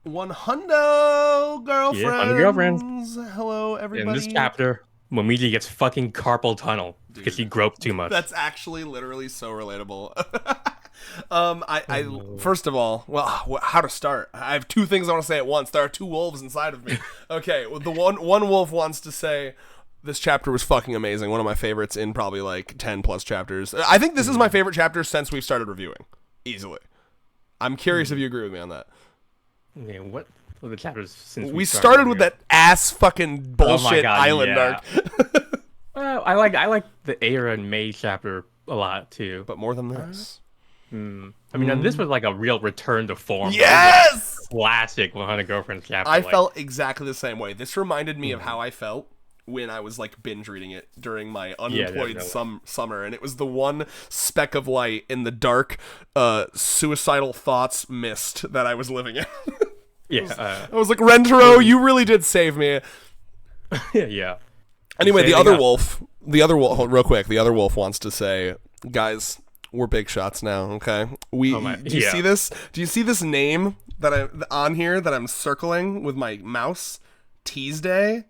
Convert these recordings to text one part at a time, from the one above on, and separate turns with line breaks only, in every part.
One hundo
Yeah, on the girlfriends.
girlfriends. Hello,
In this
everybody.
chapter, Momiji gets fucking carpal tunnel because
Dude,
she groped too much.
that's actually literally so relatable.
Oh
I
my lord.
first of all, well, how to start? I have two things I want to say at once. There are two wolves inside of me. Okay, well, the one wolf wants to say this chapter was fucking amazing. One of my favorites in probably like 10 plus chapters. I think this is my favorite chapter since we've started reviewing. Easily. I'm curious if you agree with me on that.
Yeah, what were the chapters since we
We started with
here?
that ass fucking
Oh my
bullshit
god,
island
yeah.
arc.
Well, I like the Aira and May chapter a lot too.
But more than this.
I mean, this was like a real return to form. This is like
Yes!
a classic 100 Girlfriends chapter.
I
like,
felt exactly the same way. This reminded me of how I felt when I was like binge reading it during my unemployed
definitely.
summer, and it was the one speck of light in the dark, suicidal thoughts mist that I was living in.
yeah,
I was like, Rentarou, you really did save me.
yeah.
Anyway,
Saving us.
the other wolf, real quick, the other wolf wants to say, guys, we're big shots now, okay?
Oh my,
Do you
yeah.
see this? Do you see this name that I on here that I'm circling with my mouse? Tease Day.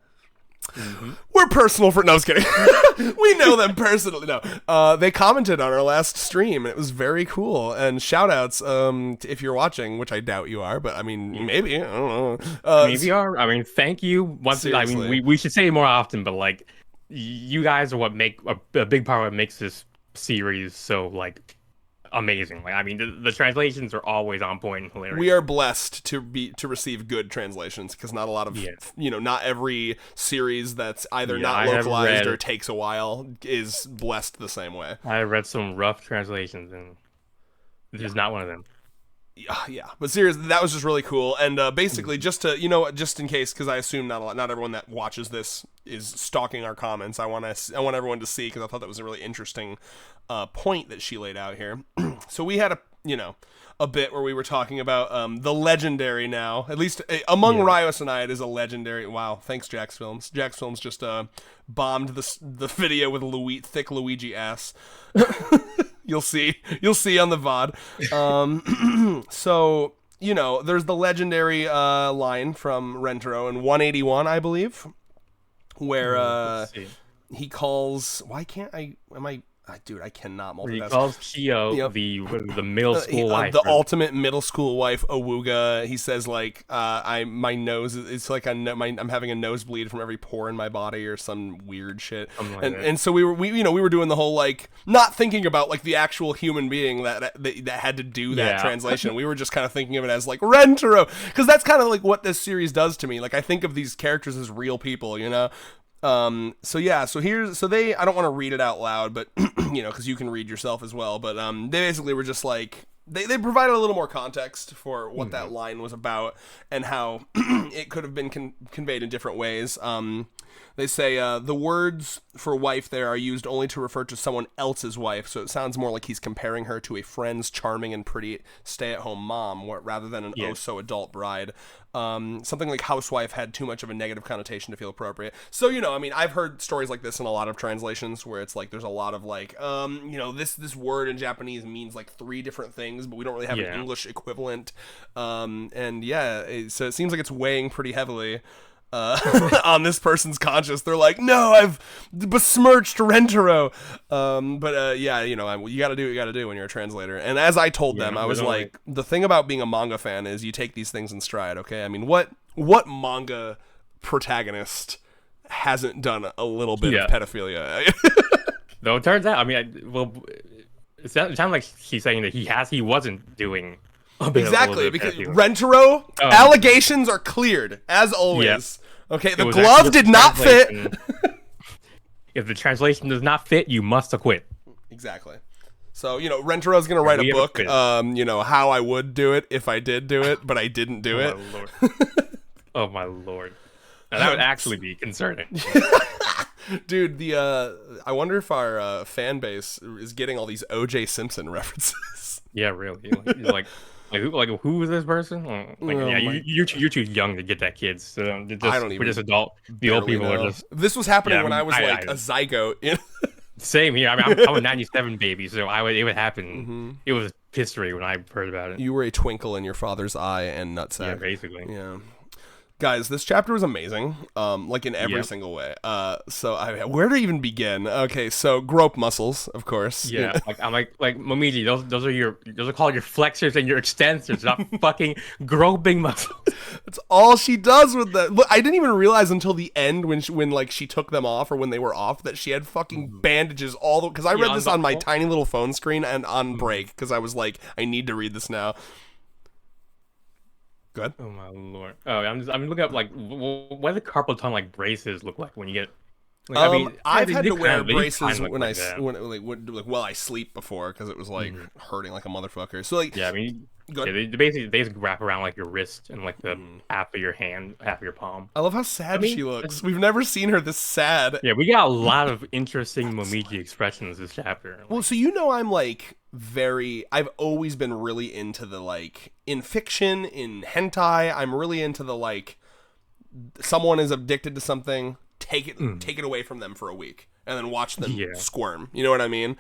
We're personal for no, I was kidding. We know them personally. No, they commented on our last stream, and it was very cool. And shout outs, if you're watching, which I doubt you are, but I mean, maybe I don't know.
Maybe are. I mean, thank you. Once I
Seriously.
mean, we should say it more often, but like, you guys are what make a big part of what makes this series so like amazing. Like, I mean, the translations are always on point and hilarious.
We are blessed to receive good translations because not a lot of
Yeah.
not every series that's either
Yeah,
not
I have
localized or
read-
takes a while is blessed the same way.
I read some rough translations, and this is not one of them.
Yeah, but seriously, that was just really cool. And basically, just to just in case, because I assume not everyone that watches this is stalking our comments. I want everyone to see because I thought that was a really interesting point that she laid out here. So we had a bit where we were talking about the legendary now, at least among Rios and I, it is a legendary. Wow, thanks Jax Films. Jax Films just bombed the video with thick Luigi ass. You'll see on the VOD. So, there's the legendary line from Rentarou in 181, I believe, where
Let's see.
he calls. Why can't I? Dude, I cannot
He
multitask.
calls Kyo
Yep.
the middle school wife.
The ultimate middle school wife, Awuga. He says like, my nose. It's like I'm having a nosebleed from every pore in my body or some weird shit.
Something like
and
that.
and so we were doing the whole like not thinking about like the actual human being that had to do that
Yeah.
translation. We were just kind of thinking of it as like Rentarou, because that's kind of like what this series does to me. Like I think of these characters as real people. So they, I don't want to read it out loud, but because you can read yourself as well, but they basically were just like they provided a little more context for what that line was about and how it could have been conveyed in different ways. They say the words for wife there are used only to refer to someone else's wife, so it sounds more like he's comparing her to a friend's charming and pretty stay-at-home mom, rather than an oh-so-adult bride. Something like housewife had too much of a negative connotation to feel appropriate. So, I've heard stories like this in a lot of translations where it's like there's a lot of like, this word in Japanese means like 3 different things, but we don't really have an English equivalent. So it seems like it's weighing pretty heavily on this person's conscience. They're like, no, I've besmirched Rentarou. You gotta do what you gotta do when you're a translator. And as I told them, I was like, the thing about being a manga fan is you take these things in stride, okay? I mean, what manga protagonist hasn't done a little bit of pedophilia?
Though it turns out, I mean, it sounds like he's saying that he wasn't doing
Exactly, because Rentarou allegations are cleared as always. Okay, the glove did not fit.
If the translation does not fit, you must acquit.
Exactly. So Rentarou's gonna write a book. How I would do it if I did do it, but I didn't do it.
My lord. Oh my lord. Now, that would actually be concerning.
Dude, I wonder if our fan base is getting all these O.J. Simpson references.
Yeah, really. Who is this person? You're too young to get that, kids. So we're just adult. The old people are just.
This was happening when I was a zygote.
Same here. I mean, I'm a '97 baby, so it would happen. It was history when I heard about it.
You were a twinkle in your father's eye and nutsack.
Yeah, basically.
Yeah. Guys, this chapter was amazing, like in every single way. Where to even begin? Okay, so grope muscles, of course.
Yeah, I'm like Momiji. Those are called your flexors and your extensors, not fucking groping muscles.
That's all she does with that. Look, I didn't even realize until the end when she took them off or when they were off that she had fucking bandages all the. Because I read this on my tiny little phone screen and on break because I was like, I need to read this now. Good.
Oh my lord! Oh, I'm looking up like what do carpal tunnel like braces look like when you get. Like, I mean,
I've had to wear braces
when
I sleep before because it was like hurting like a motherfucker. So like
yeah, I mean,
good.
Yeah, they basically wrap around like your wrist and like the half of your hand, half of your palm.
I love how sad she looks. We've never seen her this sad.
Yeah, we got a lot of interesting Momiji expressions this chapter. Like,
well, so I'm like I've always been really into the like in fiction, in hentai, I'm really into the like someone is addicted to something, take it away from them for a week and then watch them squirm. You know what I mean?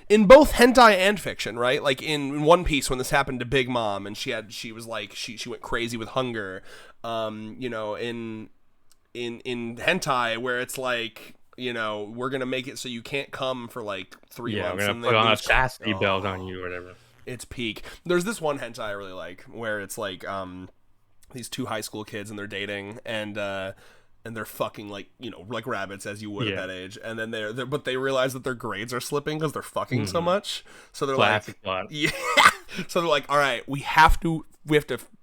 In both hentai and fiction, right? Like in One Piece when this happened to Big Mom and she was like she went crazy with hunger. You know, in hentai where it's like, you know, we're gonna make it so you can't come for like 3 months.
We're gonna put on a chastity belt on you or whatever.
It's peak. There's this one hentai I really like where it's like these two high school kids and they're dating and they're fucking like, you know, like rabbits as you would at that age, and then but they realize that their grades are slipping because they're fucking so much. So they're
classic
like, yeah. So they're like, all right, we have to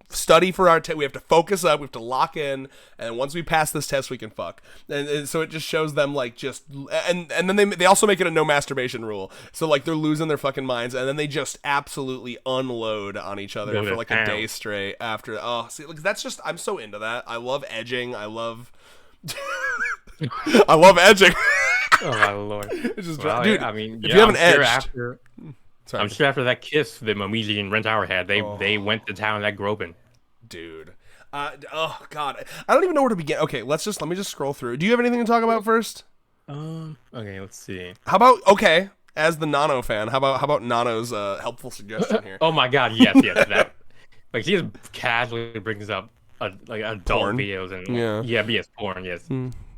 study for our we have to focus up, we have to lock in, and once we pass this test we can fuck. And so it just shows them like just and then they also make it a no masturbation rule, so like they're losing their fucking minds and then they just absolutely unload on each other for like a day straight after. See, like, that's just, I'm so into that. I love edging. I love edging.
Oh my lord.
It's just,
well,
dude,
I mean,
if you haven't edged
I'm sure after that kiss that Momiji and Rentarou had, they went to town that groping.
Dude. Oh god. I don't even know where to begin. Okay, let me just scroll through. Do you have anything to talk about first?
Okay, let's see.
How about as the Nano fan, how about Nano's helpful suggestion here?
Oh my god, yes, that like she just casually brings up like adult
porn
videos and yes, porn, yes.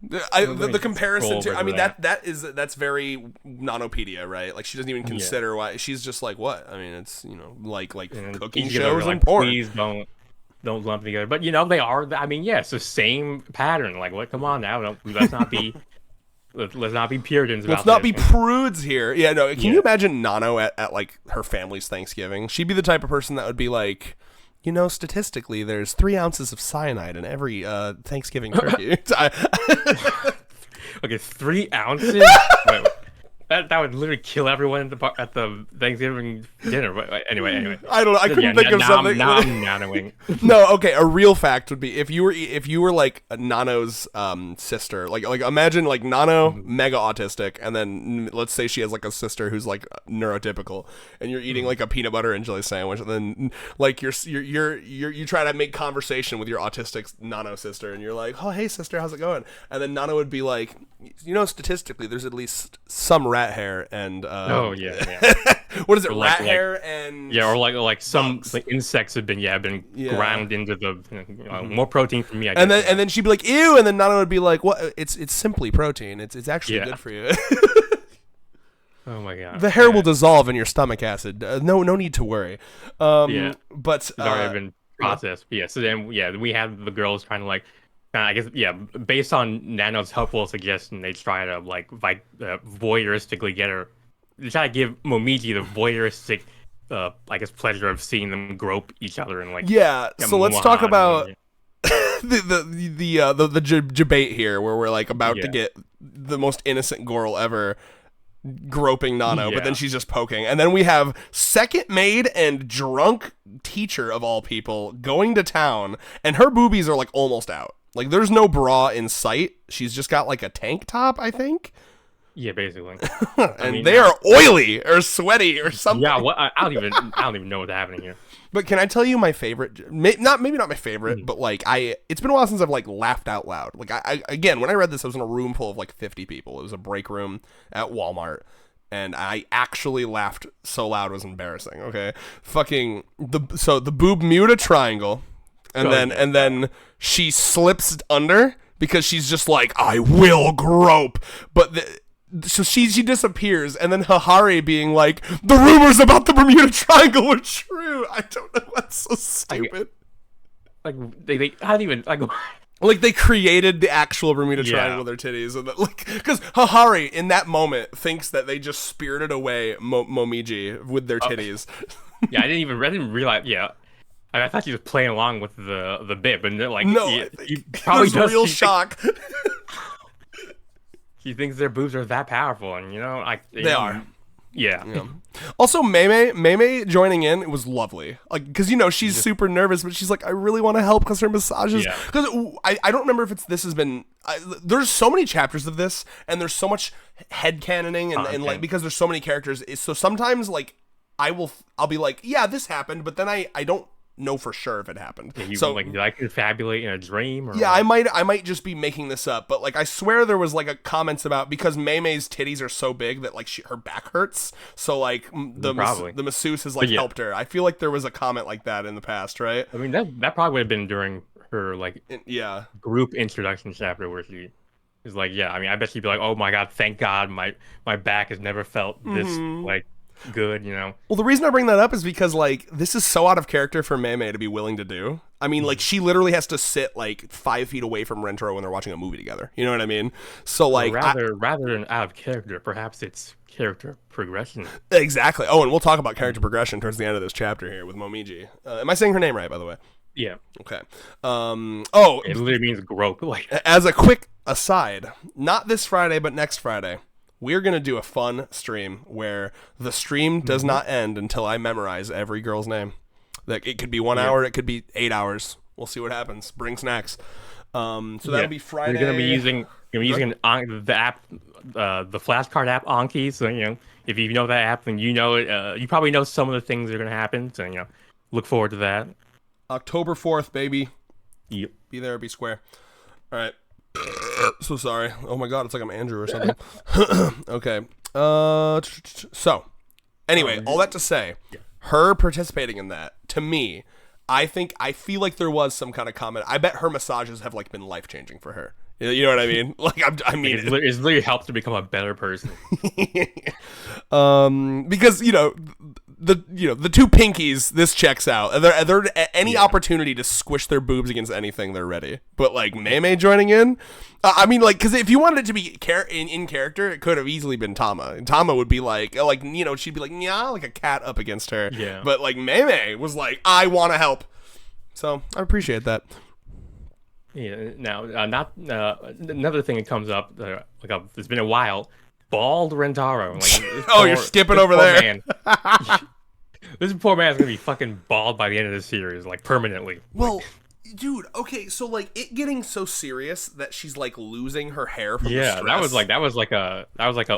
The comparison to, I mean, that's very Nanopedia, right? Like she doesn't even consider why. She's just like, what? I mean, it's, you know, like cooking shows and porn.
Please don't lump together. But you know, they are. I mean, it's the same pattern. Like, what? Come on now, let's not be. Let's not be Puritans about
Let's not be prudes here. Yeah, no. Can you imagine Nano at like her family's Thanksgiving? She'd be the type of person that would be like, you know, statistically, there's 3 ounces of cyanide in every Thanksgiving turkey.
Okay, 3 ounces? Wait, that would literally kill everyone at the Thanksgiving dinner. But anyway.
I don't know. I couldn't think of something.
Now I'm nanoing.
No, okay. A real fact would be if you were like Nano's sister, like imagine like Nano mega autistic, and then let's say she has like a sister who's like neurotypical, and you're eating like a peanut butter and jelly sandwich, and then like you try to make conversation with your autistic Nano sister, and you're like, oh hey sister, how's it going? And then Nano would be like, you know, statistically, there's at least some rat hair and what is it, rat hair and
or like some like insects have been ground into the more protein for me, I guess.
And then she'd be like, ew, and then Nana would be like, what? It's simply protein. It's actually good for you.
Oh my god.
The hair will dissolve in your stomach acid. No need to worry. But
it's already been processed. So then we have the girls trying to like, I guess based on Nano's helpful suggestion, they try to like voyeuristically get her. They try to give Momiji the voyeuristic, I guess, pleasure of seeing them grope each other and like.
Yeah. So let's talk about the debate here, where we're like about to get the most innocent girl ever groping Nano, but then she's just poking, and then we have second maid and drunk teacher of all people going to town, and her boobies are like almost out. Like there's no bra in sight. She's just got like a tank top, I think.
Yeah, basically.
And they are oily or sweaty or something.
Yeah, what I don't even know what's happening here.
But can I tell you my favorite? Maybe not my favorite, but like it's been a while since I've like laughed out loud. Like I again, when I read this, I was in a room full of like 50 people. It was a break room at Walmart, and I actually laughed so loud it was embarrassing. Okay, fucking the boob mute a triangle, and then she slips under because she's just like, I will grope, but so she disappears, and then Hahari being like, the rumors about the Bermuda Triangle were true. I don't know. That's so stupid.
Like they I don't even
like they created the actual Bermuda Triangle with their titties, and like because Hahari in that moment thinks that they just spirited away Momiji with their titties.
Yeah, I didn't realize. Yeah, I thought he was playing along with the bit, but like
no,
he probably does.
Real shock.
He thinks their boobs are that powerful, and
they are.
Yeah.
Also, Mei joining in was lovely. Like, because she's super nervous, but she's like, I really want to help because her massages. Because I don't remember if this has been. There's so many chapters of this, and there's so much headcanoning and like because there's so many characters. So sometimes like I'll be like, yeah, this happened, but then I don't know for sure if it happened.
Yeah,
so
like, did I confabulate in a dream? Or
yeah, I might just be making this up, but like I swear there was like a comments about because Mei's titties are so big that like her back hurts. So like the masseuse has like helped her. I feel like there was a comment like that in the past, right?
I mean that probably would have been during her like group introduction chapter where she is like, yeah. I mean, I bet she'd be like, oh my god, thank God my back has never felt this like good,
Well, the reason I bring that up is because like this is so out of character for Mei to be willing to do. I mean, like she literally has to sit like 5 feet away from Rentarou when they're watching a movie together. You know what I mean? So like
rather than out of character, perhaps it's character progression.
Exactly. Oh, and we'll talk about character progression towards the end of this chapter here with Momiji. Am I saying her name right, by the way?
Yeah.
Okay.
It literally means grope. Like,
as a quick aside, not this Friday, but next Friday, we're going to do a fun stream where the stream does not end until I memorize every girl's name. Like, it could be 1 hour, it could be 8 hours. We'll see what happens. Bring snacks. So that'll be Friday.
We're going to be using the app, the flashcard app Anki. So, if you know that app, then you know it. You probably know some of the things that are going to happen. So, look forward to that.
October 4th, baby.
Yep.
Be there, be square. All right. So sorry. Oh my god, it's like I'm Andrew or something. Okay. So, anyway, all that to say, her participating in that, to me, I feel like there was some kind of comment. I bet her massages have like been life changing for her. You know what I mean? Like it's
literally helped her become a better person.
Because the two pinkies, this checks out. Are there any opportunity to squish their boobs against anything, they're ready. But like Mei joining in, I mean, like, because if you wanted it to be in character, it could have easily been Tama. And Tama would be like she'd be like, yeah, like a cat up against her.
Yeah.
But like Mei was like, I want to help. So I appreciate that.
Yeah. Now, another thing that comes up, it's been a while. Bald Rentarou. Like,
you're skipping over there.
Man. This poor man's gonna be fucking bald by the end of the series, like permanently.
Well, dude, okay, so like it getting so serious that she's like losing her hair from the stress.
that was like a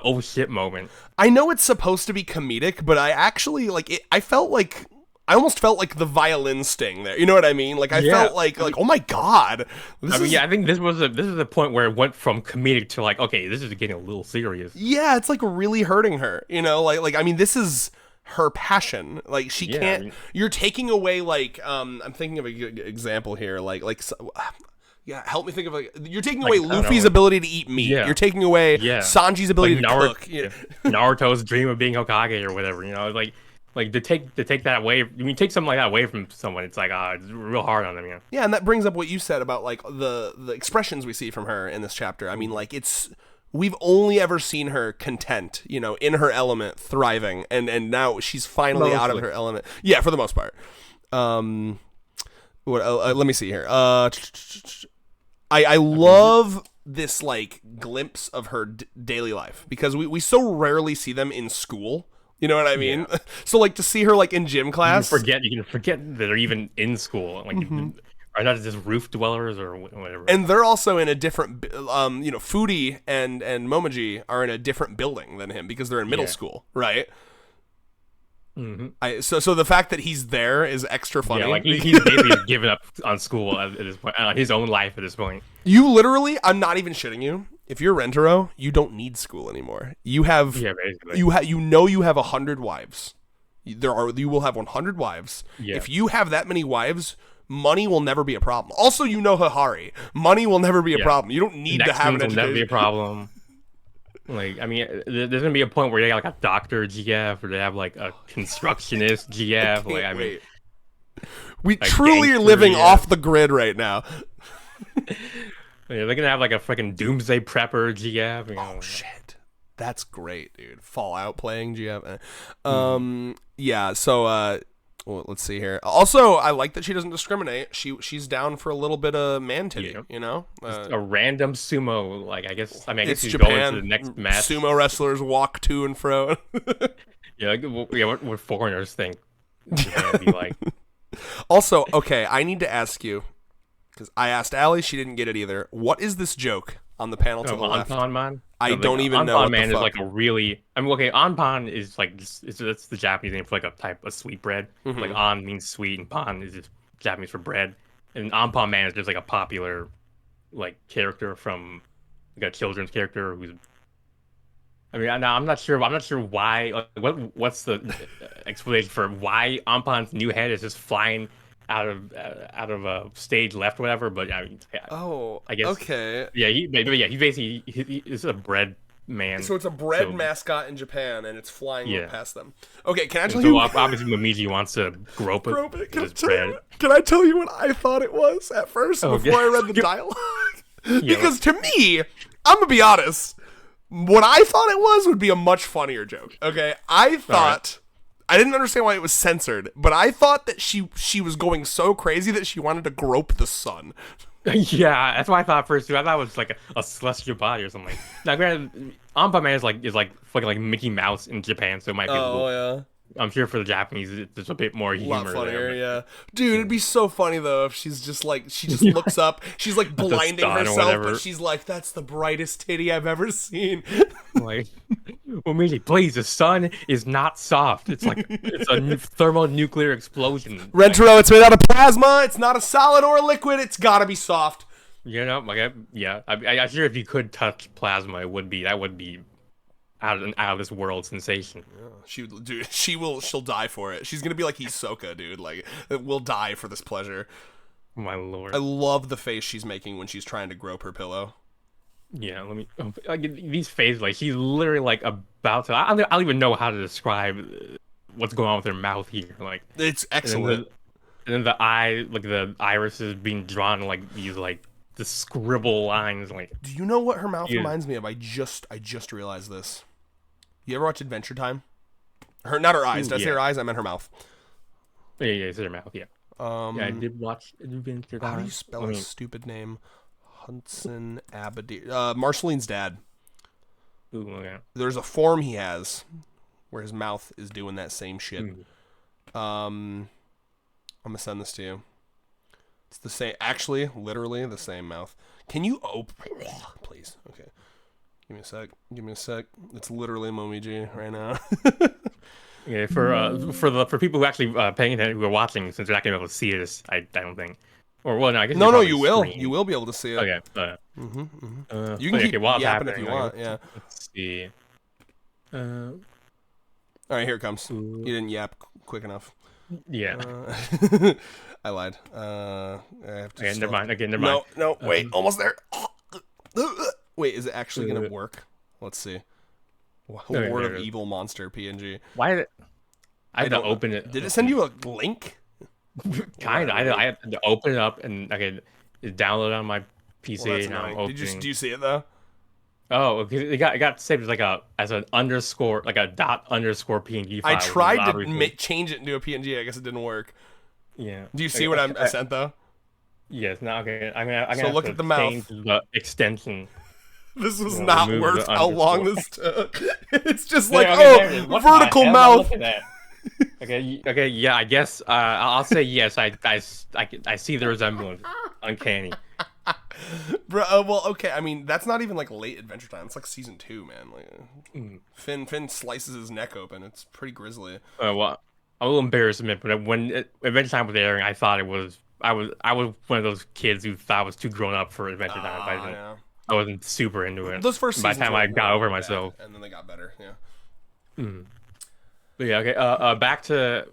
oh shit moment.
I know it's supposed to be comedic, but I actually like it. I almost felt like the violin sting there. You know what I mean? Like I felt like oh my god.
I think this was a point where it went from comedic to like, okay, this is getting a little serious.
Yeah, it's like really hurting her. Like I mean, this is her passion. Like she can't. You're taking away like I'm thinking of a good example here. Help me think of you're taking away Luffy's ability to eat meat.
Yeah.
You're taking away Sanji's ability to cook.
Naruto's dream of being Hokage or whatever. Like to take that away. When you take something like that away from someone, it's like it's real hard on them. Yeah.
Yeah, and that brings up what you said about like the expressions we see from her in this chapter. I mean, like we've only ever seen her content, in her element, thriving, and now she's finally out of her element. Yeah, for the most part. Let me see here. I love this like glimpse of her daily life because we so rarely see them in school. You know what I mean? Yeah. So like to see her like in gym class,
you can forget that they're even in school. Like, Or not just roof dwellers or whatever.
And they're also in a different, Foodie and Momiji are in a different building than him because they're in middle school, right?
Mm-hmm.
So the fact that he's there is extra funny.
Yeah, like he's basically given up on school at this point, his own life at this point.
You literally, I'm not even shitting you. If you're Rentarou, you don't need school anymore. You have,
basically.
you have 100 wives. You will have 100 wives.
Yeah.
If you have that many wives, money will never be a problem. Also, Hahari. Money will never be a problem. You don't need to have an education.
Will never be a problem. Like, I mean, there's gonna be a point where they got like a doctor GF, or they have like a constructionist GF. Like, I mean,
we truly are living off the grid right now.
Yeah, they're gonna have like a freaking doomsday prepper GF.
Oh shit, that's great, dude. Fallout playing GF. Yeah. So, well, let's see here. Also, I like that she doesn't discriminate. She's down for a little bit of man titty.
A random sumo. Like, I guess
it's
she's
Japan.
going to the next match.
Sumo wrestlers walk to and fro.
What foreigners think. Japan be like.
Also, okay, I need to ask you, because I asked Allie, she didn't get it either. What is this joke on the panel to the left?
Anpan Man?
I don't even know what
Man
the fuck.
is like a really... I mean, okay, Anpan is like... It's the Japanese name for like a type of sweet bread.
Mm-hmm.
Like, An means sweet, and Pan is just Japanese for bread. And Anpan Man is just like a popular like character from like a children's character who's... I mean, I'm not sure why... what's the explanation for why Anpan's new head is just flying out of a stage left or whatever, but I mean, I guess
okay.
Yeah, he basically he is a bread man.
So it's a bread mascot in Japan, and it's flying past them. Okay, can I tell
you?
you?
Obviously, Momiji wants to grope it.
Can I tell you what I thought it was at first before I read the dialogue? Because to me, I'm gonna be honest. What I thought it was would be a much funnier joke. Okay, I thought. I didn't understand why it was censored, but I thought that she was going so crazy that she wanted to grope the sun.
Yeah, that's what I thought first too. I thought it was like a celestial body or something. Now, granted, Anpan Man is like fucking like Mickey Mouse in Japan, so it might be.
Yeah.
I'm sure for the Japanese, it's a bit more humor.
A lot funnier,
there,
yeah. Dude, it'd be so funny though if she's just like she looks up, she's like blinding herself, but she's like, "That's the brightest titty I've ever seen."
Like, Momiji, please, the sun is not soft. It's like it's a thermonuclear explosion.
Rentarou, it's made out of plasma. It's not a solid or a liquid. It's gotta be soft.
You know, like I'm sure if you could touch plasma, that would be out of this world sensation.
Yeah, she'll die for it. She's gonna be like Hisoka, dude. Like, we'll die for this pleasure.
My lord.
I love the face she's making when she's trying to grope her pillow.
Yeah, let me. Like, these phases, like she's literally like about to. I don't even know how to describe what's going on with her mouth here. Like,
it's excellent.
And then the eye, like the iris is being drawn like these like the scribble lines. Like,
do you know what her mouth reminds me of? I just realized this. You ever watch Adventure Time? Not her eyes. Did I say her eyes? I meant her mouth.
Yeah, it's her mouth. Yeah. I did watch Adventure Time.
How do you spell his stupid name? Hudson Abadir. Marceline's dad.
Ooh, okay.
There's a form he has where his mouth is doing that same shit. I'm gonna send this to you. It's the same. Actually, literally the same mouth. Can you open? Please. Okay. Give me a sec. It's literally Momiji right now.
Yeah, for people who actually paying attention, who are watching, since they're not gonna be able to see this, I don't think. Or well, no, I guess
no, you will. You will be able to see it.
Okay.
You can keep yapping if you want.
Yeah. Let's see.
All right, here it comes. You didn't yap quick enough.
Yeah.
I lied. I have to.
Okay, never mind.
No, wait, almost there. Wait, is it actually gonna work? Let's see. Word of Evil Monster PNG.
Why did I had to open it?
Did it send you a link?
Kind of. I had to open it up and download it on my PC.
Well, that's annoying. Do you see it though?
Oh, okay. It got saved as an underscore, like a ._ PNG file.
I tried to change it into a PNG. I guess it didn't work.
Yeah.
Do you see what I sent though?
Yes. No. Okay. I'm gonna
so look at the mouth.
Change the extension.
This was not worth how long this took. It's just
like,
vertical mouth.
Okay, yeah, I guess I'll say yes. I see the resemblance. Uncanny.
Bro, well, okay. I mean, that's not even like late Adventure Time. It's like season 2, man. Like, Finn slices his neck open. It's pretty grisly.
Well, I'm a little embarrassed to admit, but when Adventure Time was airing, I thought it was. I was one of those kids who thought it was too grown up for Adventure Time.
Yeah.
I wasn't super into it.
Those first
by
seasons
the time
were
I got over
bad,
myself.
and then they got better. Yeah.
But yeah. Okay. Back to.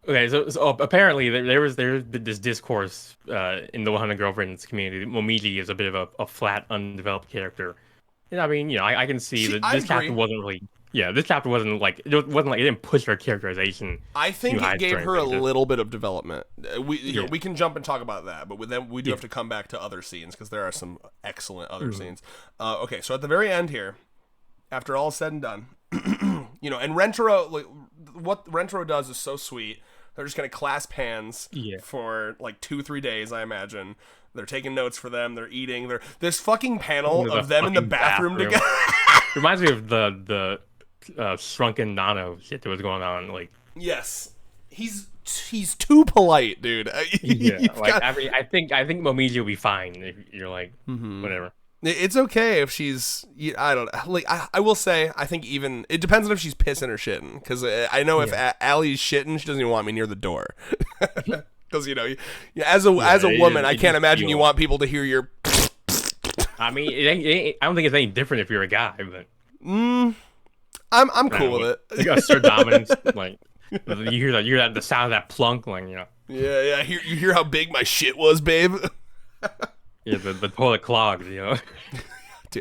Okay. So apparently there's this discourse in the 100 Girlfriends community. Momiji is a bit of a flat, undeveloped character. And I mean, I can see that this chapter wasn't really. Yeah, this chapter wasn't like it didn't push her characterization.
I think it gave her a little bit of development. We can jump and talk about that, but then we do have to come back to other scenes because there are some excellent other scenes. Okay, so at the very end here, after all is said and done, and Rentarou, like what Rentarou does is so sweet. They're just gonna clasp hands for like 2-3 days, I imagine. They're taking notes for them. They're eating. This fucking panel of them in the bathroom together
reminds me of the shrunken Nano shit that was going on. Like,
yes, he's too polite, dude.
I mean, I think Momiji will be fine if you're like whatever.
It's okay if she's. I don't like. I will say I think even it depends on if she's pissing or shitting, because I know if Allie's shitting, she doesn't even want me near the door. Because as a woman, I can't imagine you want people to hear your.
I mean, I don't think it's any different if you're a guy, but.
I'm cool with it.
You assert dominance, like you hear that the sound of that plunk, like
Yeah. You hear how big my shit was, babe.
Yeah, the toilet clogged,
Dude,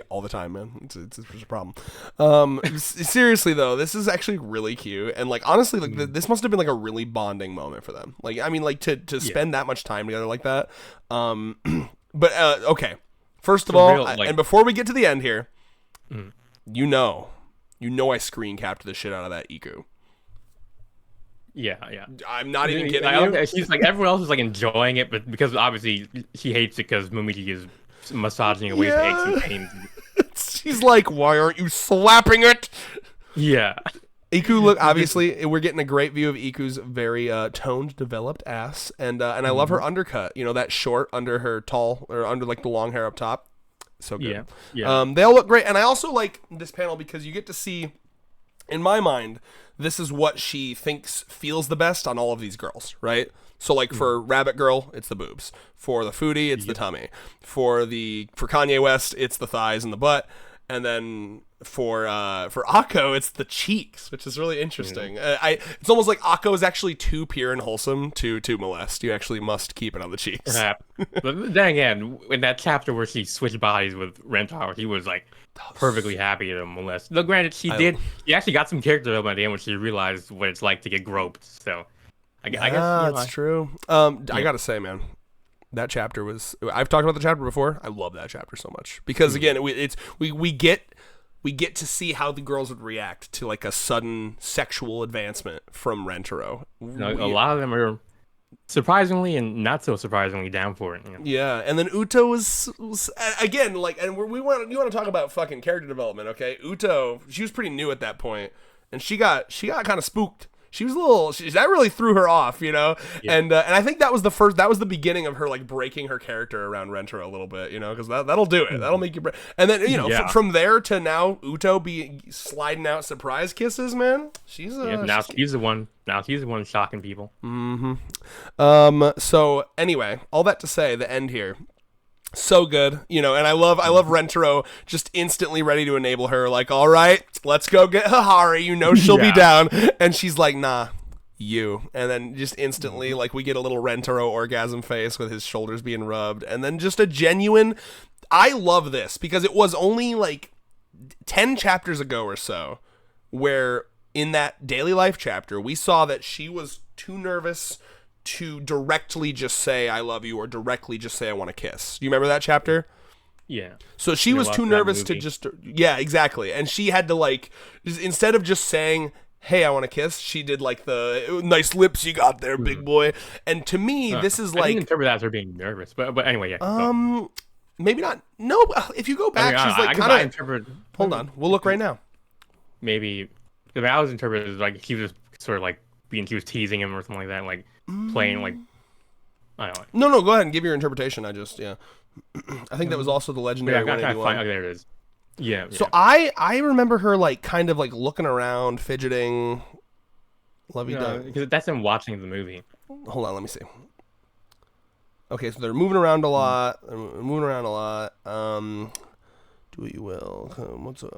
all the time, man. It's a problem. Seriously though, this is actually really cute, and like honestly, like this must have been like a really bonding moment for them. Like I mean, like to spend that much time together like that. But okay. First of all, and before we get to the end here, I screen capped the shit out of that Iku.
Yeah.
I'm not even kidding you.
She's like, everyone else is like enjoying it, but because obviously she hates it because Momiji is massaging away the aches and pains.
She's like, why aren't you slapping it?
Yeah.
Iku, look, obviously we're getting a great view of Iku's very toned, developed ass, and I love her undercut. That short under her tall, or under like the long hair up top. So good.
Yeah.
They all look great, and I also like this panel because you get to see, in my mind, this is what she thinks feels the best on all of these girls, right? So like for Rabbit Girl, it's the boobs. For the foodie, it's the tummy. For Kanye West, it's the thighs and the butt. And then for Akko, it's the cheeks, which is really interesting. It's almost like Akko is actually too pure and wholesome to molest. You actually must keep it on the cheeks.
Perhaps. But then again, in that chapter where she switched bodies with Rentarou, he was like perfectly happy to molest. Though granted, she actually got some character development at the end when she realized what it's like to get groped. So I guess
that's true. I gotta say, man. That chapter was. I've talked about the chapter before. I love that chapter so much because again, we get to see how the girls would react to like a sudden sexual advancement from Rentarou.
A lot of them are surprisingly and not so surprisingly down for it.
Yeah, and then Uto was again like, and you want to talk about fucking character development, okay? Uto, she was pretty new at that point, and she got kind of spooked. She was that really threw her off, Yeah. And I think that was the beginning of her like breaking her character around Rentarou a little bit, because that'll do it. That'll make you break. And then from there to now, Uto be sliding out surprise kisses, man. She's
the one. Now she's the one shocking people.
So anyway, all that to say, the end here. So good, and I love Rentarou just instantly ready to enable her, like, all right, let's go get Hahari, she'll be down, and she's like, nah, you, and then just instantly, like, we get a little Rentarou orgasm face with his shoulders being rubbed, and then just a genuine, I love this, because it was only, like, 10 chapters ago or so, where in that daily life chapter, we saw that she was too nervous to directly just say I love you or directly just say I want to kiss. Do you remember that chapter?
Yeah.
So she was too nervous to just exactly. And she had to like instead of just saying, "Hey, I want to kiss," she did like the nice lips you got there, big boy. And to me, this is like
I didn't interpret that as her being nervous, but anyway, yeah.
Maybe not. No, if you go back, she's like kind of Hold on. We'll look right now.
Maybe I was interpreted as like she was sort of like being she was teasing him or something like that, like playing like I don't
No,
know.
no, go ahead and give your interpretation. I just, yeah. I think that was also the legendary
Yeah, I gotta
181.
find. Oh, there it is. Yeah.
So
yeah.
I remember her like kind of like looking around, fidgeting, lovey
No,
dovey.
because that's him watching the movie.
Hold on, let me see. Okay, so they're moving around a lot. They're moving around a lot. Do what you will. What's a?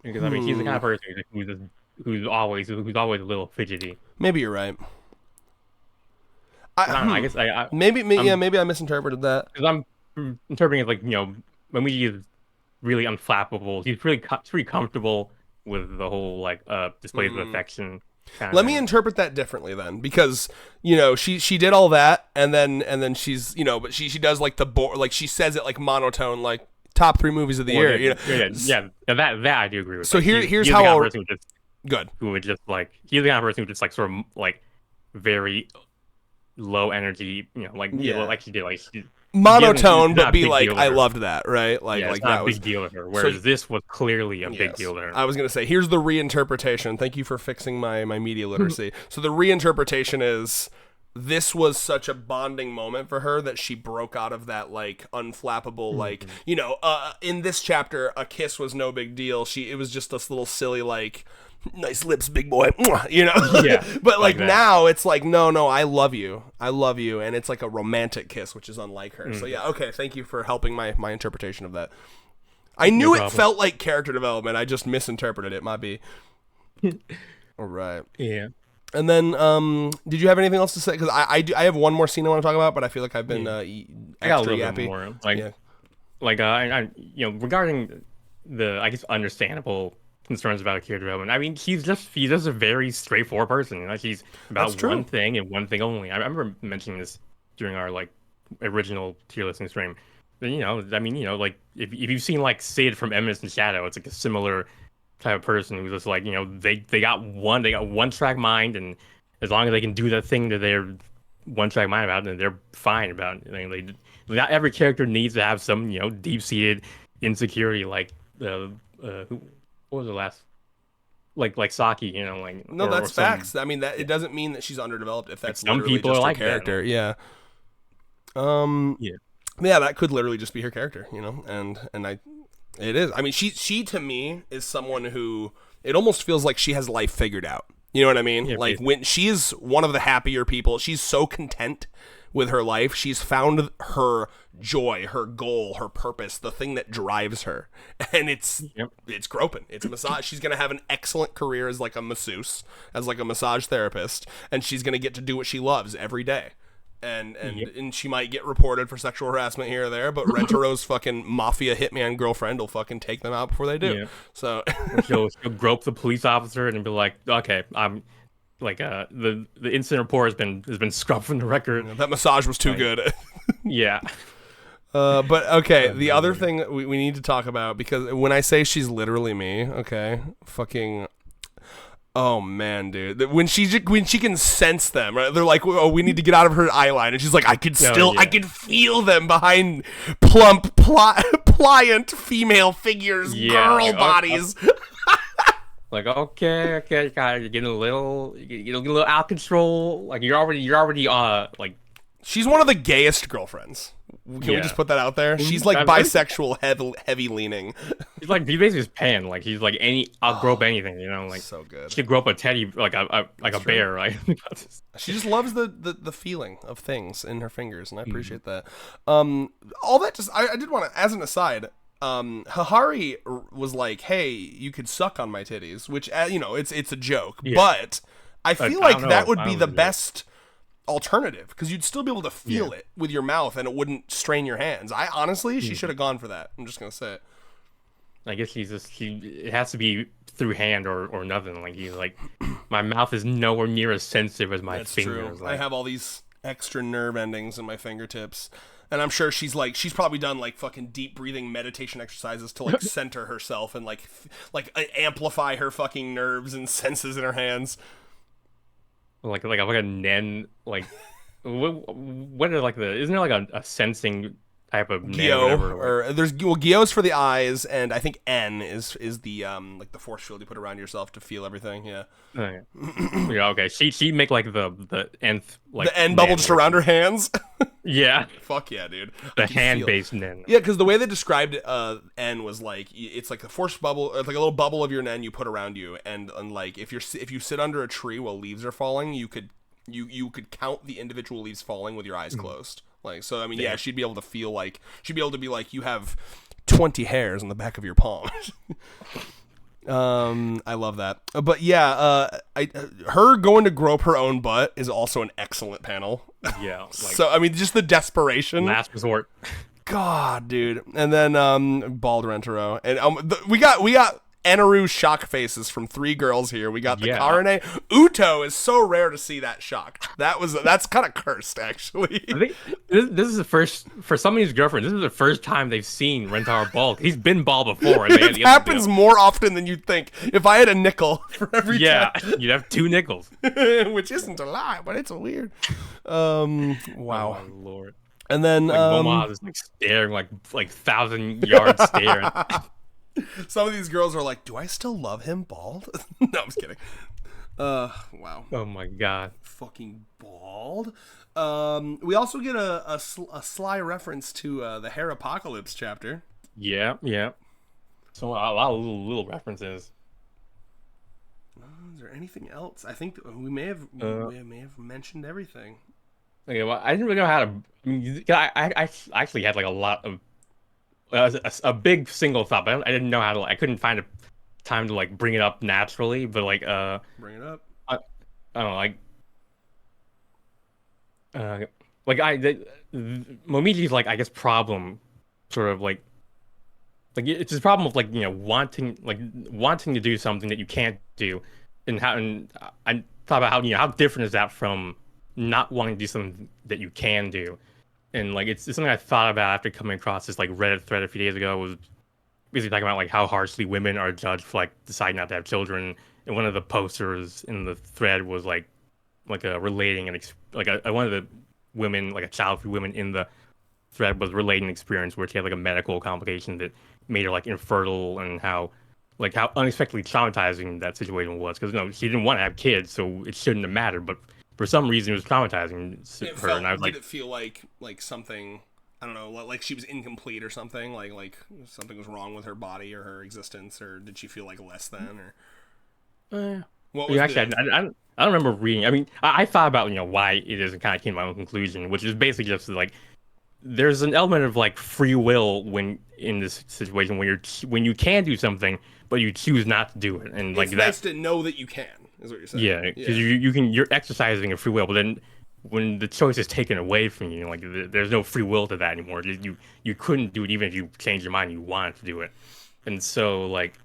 Because I mean, she's the kind of person who's always a little fidgety.
Maybe you're right.
I don't know. I guess
maybe maybe I misinterpreted that.
because I'm interpreting it like Momiji is really unflappable. He's pretty comfortable with the whole like displays of affection.
Let me interpret that differently then, because she did all that, and then she's but she does like like she says it like monotone, like top 3 movies of the year.
Yeah. That I do agree with.
So
like,
here's
he's
how
the kind
I'll
of person
good.
who would just like he's the kind of person who just like sort of like very low energy, like like she did like
Monotone, but be
big
like,
deal to
I
her.
loved that, right? Like,
Yeah,
like
it's not
that
a
was
big deal to her. Whereas this was clearly a big
yes.
deal to her.
I was gonna say, here's the reinterpretation. Thank you for fixing my media literacy. So the reinterpretation is, this was such a bonding moment for her that she broke out of that like unflappable, like in this chapter, a kiss was no big deal. It was just this little silly like, nice lips, big boy,
Yeah,
but like
that.
now it's like, no, I love you, and it's like a romantic kiss, which is unlike her. So yeah, okay, thank you for helping my interpretation of that. I knew it felt like character development. I just misinterpreted it. Might be. All right.
Yeah.
And then, did you have anything else to say? Because I have one more scene I want to talk about, but I feel like I've been
I got a little
yappy.
bit more. Like, regarding the, I guess, understandable concerns about character development. I mean, he's just a very straightforward person. Like, he's about one thing and one thing only. I remember mentioning this during our like original tier listing stream. But, like if you've seen like Sid from Eminence in Shadow, it's like a similar type of person who's just like, they got one track mind, and as long as they can do that thing that they're one track mind about, then they're fine about it. I mean, not every character needs to have some deep seated insecurity like what was the last like Saki, like
no, that's facts. I mean, that it doesn't mean that she's underdeveloped if that's
some
literally
people
just
are
her
like
character.
that.
Yeah. Yeah, that could literally just be her character, and it is. I mean, she to me is someone who it almost feels like she has life figured out. You know what I mean?
Yeah,
like when she is one of the happier people. She's so content with her life. She's found her joy, her goal, her purpose, the thing that drives her. And it's groping. It's a massage. She's going to have an excellent career as like a masseuse, as like a massage therapist, and she's going to get to do what she loves every day. And she might get reported for sexual harassment here or there, but Rentarou's fucking mafia hitman girlfriend will fucking take them out before they do. Yeah. So
she'll grope the police officer and be like, okay, I'm like the incident report has been scrubbed from the record.
That massage was too good.
Yeah.
But okay, the other thing we need to talk about, because when I say she's literally me, okay, fucking. Oh man, dude! When she can sense them, right? They're like, "Oh, we need to get out of her eye line," and she's like, "I could I could feel them behind plump, pliant female figures, girl bodies."
Like, okay, you're getting a little out of control. Like you're already like.
She's one of the gayest girlfriends. Can we just put that out there? She's like bisexual, heavy leaning.
He's like, he basically is Pan. Like he's like I'll grow up anything, like
so good.
She could grow up a teddy like a bear, right?
She just loves the feeling of things in her fingers, and I appreciate that. All that just I did want to, as an aside, Hahari was like, "Hey, you could suck on my titties," which it's a joke, but I feel like that would be the best alternative, because you'd still be able to feel it with your mouth and it wouldn't strain your hands. I honestly, she should have gone for that. I'm just gonna say it.
I guess it has to be through hand or nothing. Like he's like, my mouth is nowhere near as sensitive as my fingers.
Like, I have all these extra nerve endings in my fingertips, and I'm sure she's probably done like fucking deep breathing meditation exercises to like center herself and like amplify her fucking nerves and senses in her hands.
Like a nen, like what are like isn't there like a sensing type of nen,
Gyo,
whatever.
or there's Gyos for the eyes, and I think N is the like the force field you put around yourself to feel everything. Yeah.
Okay. Yeah, okay. She make like the nth like
The N bubble
nen
just
where
around her hands.
yeah,
Fuck yeah, dude. I
the
can
hand
feel.
based nen.
Yeah, because the way they described it, N was like it's like a force bubble, it's like a little bubble of your N you put around you, and like if you sit under a tree while leaves are falling, you could count the individual leaves falling with your eyes closed. Like so, I mean, yeah, she'd be able to be like you have 20 hairs on the back of your palm. I love that. But yeah, her going to grope her own butt is also an excellent panel.
Yeah, like
So I mean, just the desperation.
last resort.
God, dude. And then bald Rentarou, and we got Enaru shock faces from 3 girls here. We got the Karane. Uto is so rare to see that shock. That's kind of cursed, actually.
I think this is the first for some of these girlfriends. This is the first time they've seen Rentar bald. He's been bald before. And
It happens more often than you'd think. If I had a nickel for every
yeah,
time.
you'd have 2 nickels.
Which isn't a lie, but it's weird. Wow.
Oh, Lord.
And then
Like Momiji is like staring like 1,000-yard stare.
some of these girls are like, "Do I still love him bald?" No, I'm just kidding. Wow.
Oh my god.
Fucking bald. We also get a sly reference to the Hair Apocalypse chapter.
Yeah, yeah. So a lot of little references.
Is there anything else? I think we may have mentioned everything.
Okay, well, I didn't really know how to. I mean, I actually had like a lot of a big single thought, but I didn't know how to. I couldn't find a time to like bring it up naturally. But like,
bring it up.
I don't know, Momiji's like I guess problem, sort of like it's this problem of like wanting to do something that you can't do, and I thought about how different is that from not wanting to do something that you can do. And like it's something I thought about after coming across this like Reddit thread a few days ago. Was basically talking about like how harshly women are judged for like deciding not to have children. And one of the posters in the thread was like a relating one of the women, like a child-free woman in the thread, was relating an experience where she had like a medical complication that made her like infertile, and how unexpectedly traumatizing that situation was, because she didn't want to have kids, so it shouldn't have mattered, but for some reason, it was traumatizing her, and I was like,
did it feel like something? I don't know, like she was incomplete or something, like something was wrong with her body or her existence, or did she feel like less than, or? What was
actually, I don't remember reading. I mean, I thought about why it is, and kind of came to my own conclusion, which is basically just like there's an element of like free will when in this situation when you can do something, but you choose not to do it, and like
it's nice to know that you can. Is what you're saying?
Yeah, because you're exercising a free will, but then when the choice is taken away from you, like there's no free will to that anymore. You couldn't do it even if you changed your mind. You wanted to do it, and so like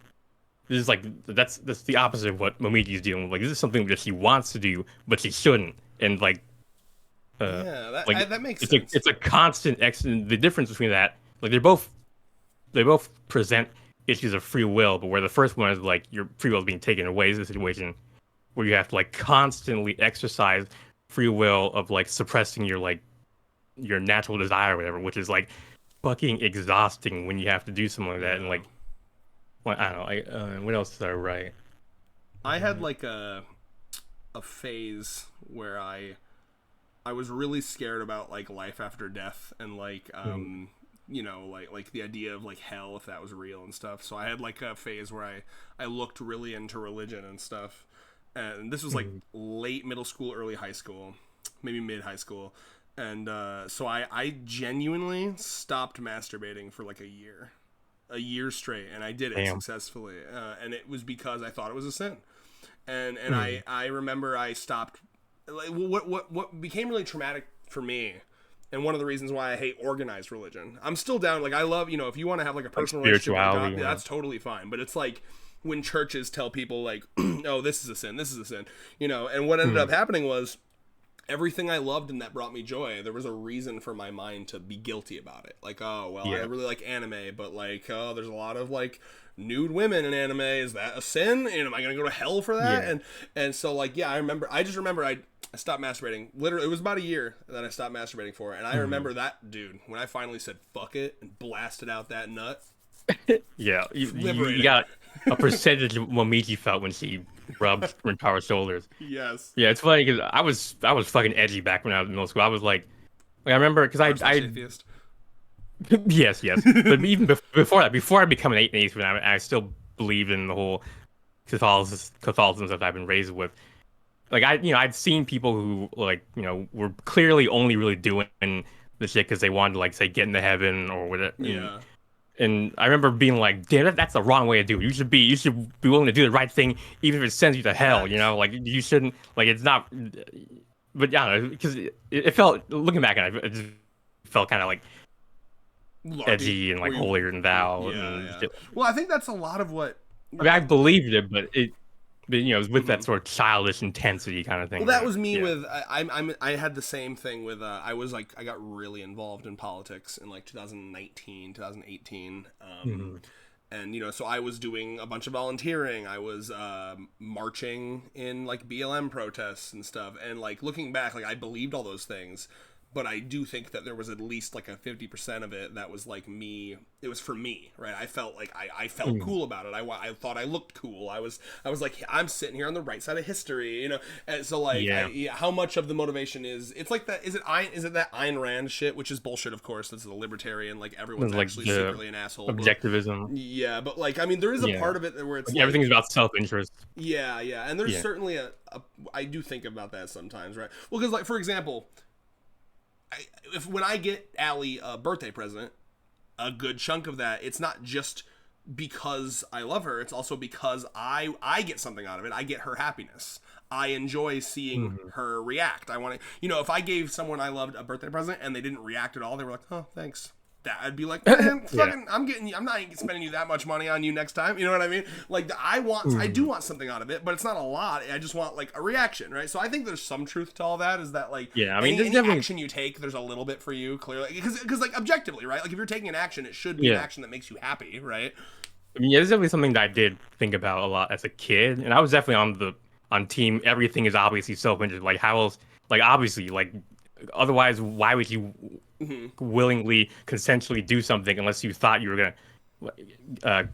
this is like that's the opposite of what Momiji is dealing with. Like this is something that she wants to do, but she shouldn't, and like
that makes sense.
It's a constant the difference between that, like they both present issues of free will, but where the first one is like your free will is being taken away is the situation where you have to like constantly exercise free will of like suppressing your natural desire or whatever, which is like fucking exhausting when you have to do something like that. And like, well, I don't know, what else did I write?
I had like a phase where I was really scared about like life after death, and like like the idea of like hell, if that was real and stuff. So I had like a phase where I looked really into religion and stuff. And this was like late middle school, early high school, maybe mid high school. And so I genuinely stopped masturbating for like a year straight. And I did it successfully. And it was because I thought it was a sin. And I remember I stopped. Like, what became really traumatic for me, and one of the reasons why I hate organized religion. I'm still down. Like I love, if you want to have like a personal relationship with God, that's totally fine. But it's like when churches tell people like, oh, this is a sin, and what ended up happening was everything I loved and that brought me joy, there was a reason for my mind to be guilty about it. Like, oh, well, I
Yeah.
really like anime, but like, oh, there's a lot of like nude women in anime. Is that a sin? And am I gonna go to hell for that?
Yeah.
And so like, yeah, I just remember I stopped masturbating. Literally, it was about a year that I stopped masturbating for, and I remember that dude when I finally said fuck it and blasted out that nut.
Yeah. You
Liberating.
got a percentage of what Momiji felt when she rubbed Rentaro's shoulders.
Yes.
Yeah, it's funny because I was fucking edgy back when I was in middle school. I was like I remember because I
Atheist.
yes, yes. But even before that, before I become an atheist, when I still believed in the whole Catholicism that I've been raised with. Like I'd seen people who like were clearly only really doing the shit because they wanted to like say get into heaven or whatever.
Yeah.
And I remember being like, damn, that's the wrong way to do it. You should be willing to do the right thing even if it sends you to hell. Like you shouldn't like it's not. But yeah, because it felt looking back at it, it just felt kind of like
Larky.
edgy and like holier than thou.
Yeah,
And
yeah. Well, I think that's a lot of what.
I mean, I believed it, but it was with that sort of childish intensity kind of thing.
Well, that was me
Yeah.
with I had the same thing with I was like I got really involved in politics in like 2019, 2018. And so I was doing a bunch of volunteering. I was marching in like BLM protests and stuff. And like looking back, like I believed all those things, but I do think that there was at least like a 50% of it that was like me. It was for me, right? I felt like I felt cool about it. I thought I looked cool. I was like I'm sitting here on the right side of history, And so like how much of the motivation is it's like that? Is it that Ayn Rand shit, which is bullshit, of course. That's the libertarian. Like everyone's
Like
actually
the
secretly an asshole.
objectivism.
Yeah, but like I mean, there is a part of it where it's like,
Everything's about self-interest.
yeah, and there's certainly a I do think about that sometimes, right? Well, because like for example. When I get Allie a birthday present, a good chunk of that, it's not just because I love her. It's also because I get something out of it. I get her happiness. I enjoy seeing her react. I want to, if I gave someone I loved a birthday present and they didn't react at all, they were like, "Oh, thanks." That I'd be like, man, fucking, I'm not spending you that much money on you next time. You know what I mean? Like, I do want something out of it, but it's not a lot. I just want like a reaction, right? So I think there's some truth to all that. Is that like,
I mean,
any action you take, there's a little bit for you, clearly, because like objectively, right? Like if you're taking an action, it should be an action that makes you happy, right?
I mean, there's definitely something that I did think about a lot as a kid, and I was definitely on team. Everything is obviously self-interest. Like how else? Like obviously, like otherwise, why would you willingly, consensually do something unless you thought you were gonna,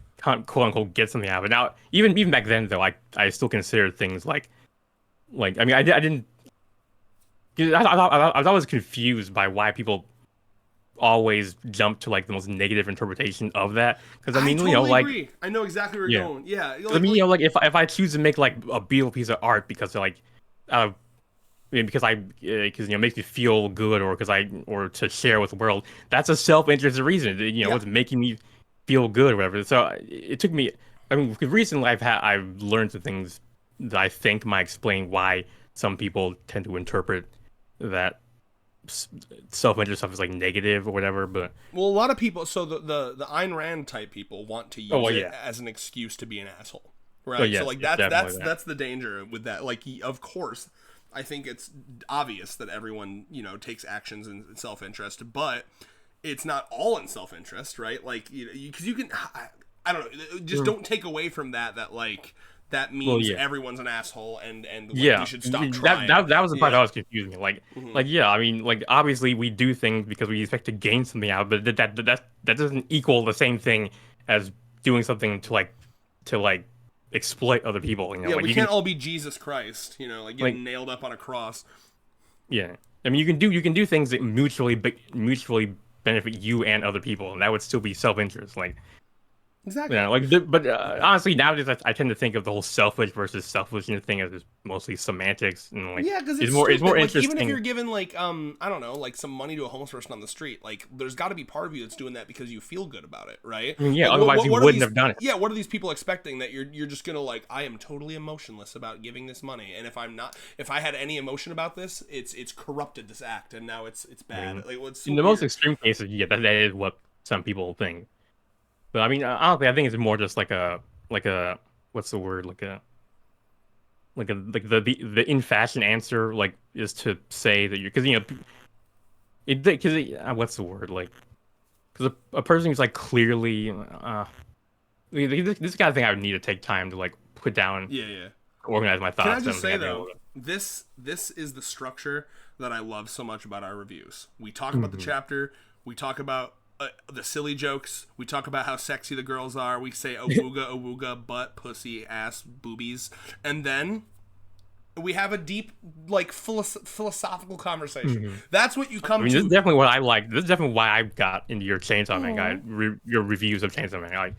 quote unquote, get something out of it? Now, even back then, though, I still considered things like I mean, I didn't. I was always confused by why people always jump to like the most negative interpretation of that. Because I mean,
totally
like
agree. I know exactly where you're going. Yeah,
I mean, like if I choose to make like a beautiful piece of art because like, I mean, because it makes me feel good, or or to share with the world, that's a self-interested reason. It's making me feel good, or whatever. So it took me. I mean, recently I've learned some things that I think might explain why some people tend to interpret that self-interest stuff is like negative or whatever. But
well, a lot of people. So the Ayn Rand type people want to use it as an excuse to be an asshole, right? So like that's the danger with that. Like of course, I think it's obvious that everyone takes actions in self-interest, but it's not all in self-interest, right? Like because you can, I don't know, just don't take away from that like. That means everyone's an asshole, and we should stop trying.
That was the part that was confusing me. Like, I mean, like obviously we do things because we expect to gain something out, but that doesn't equal the same thing as doing something to exploit other people.
Yeah,
like,
we can't all be Jesus Christ. Like getting nailed up on a cross.
Yeah, I mean, you can do things that mutually benefit you and other people, and that would still be self-interest. Like.
Exactly.
Yeah, but honestly, nowadays I tend to think of the whole selfish versus selfishness thing as mostly semantics, and like
because it's more interesting. Even if you're given like I don't know, like some money to a homeless person on the street, like there's got to be part of you that's doing that because you feel good about it, right?
I mean, yeah,
like,
otherwise you wouldn't have done it.
Yeah, what are these people expecting that you're just gonna like? I am totally emotionless about giving this money, and if I had any emotion about this, it's corrupted this act, and now it's bad. Like it's so
in the most extreme cases, that is what some people think. But I mean, honestly, I think it's more just like a what's the word, like the in fashion answer like is to say that you're because what's the word like because a person who's like clearly this kind of thing I would need to take time to like put down,
Yeah.
organize my thoughts.
Can I just say though, this is the structure that I love so much about our reviews. We talk about the chapter, we talk about the silly jokes, we talk about how sexy the girls are, we say awooga, butt, pussy, ass, boobies, and then we have a deep, like, philosophical conversation. That's what you come to.
This is definitely what I like. This is definitely why I got into your Chainsaw Man guy, your reviews of Chainsaw Man. I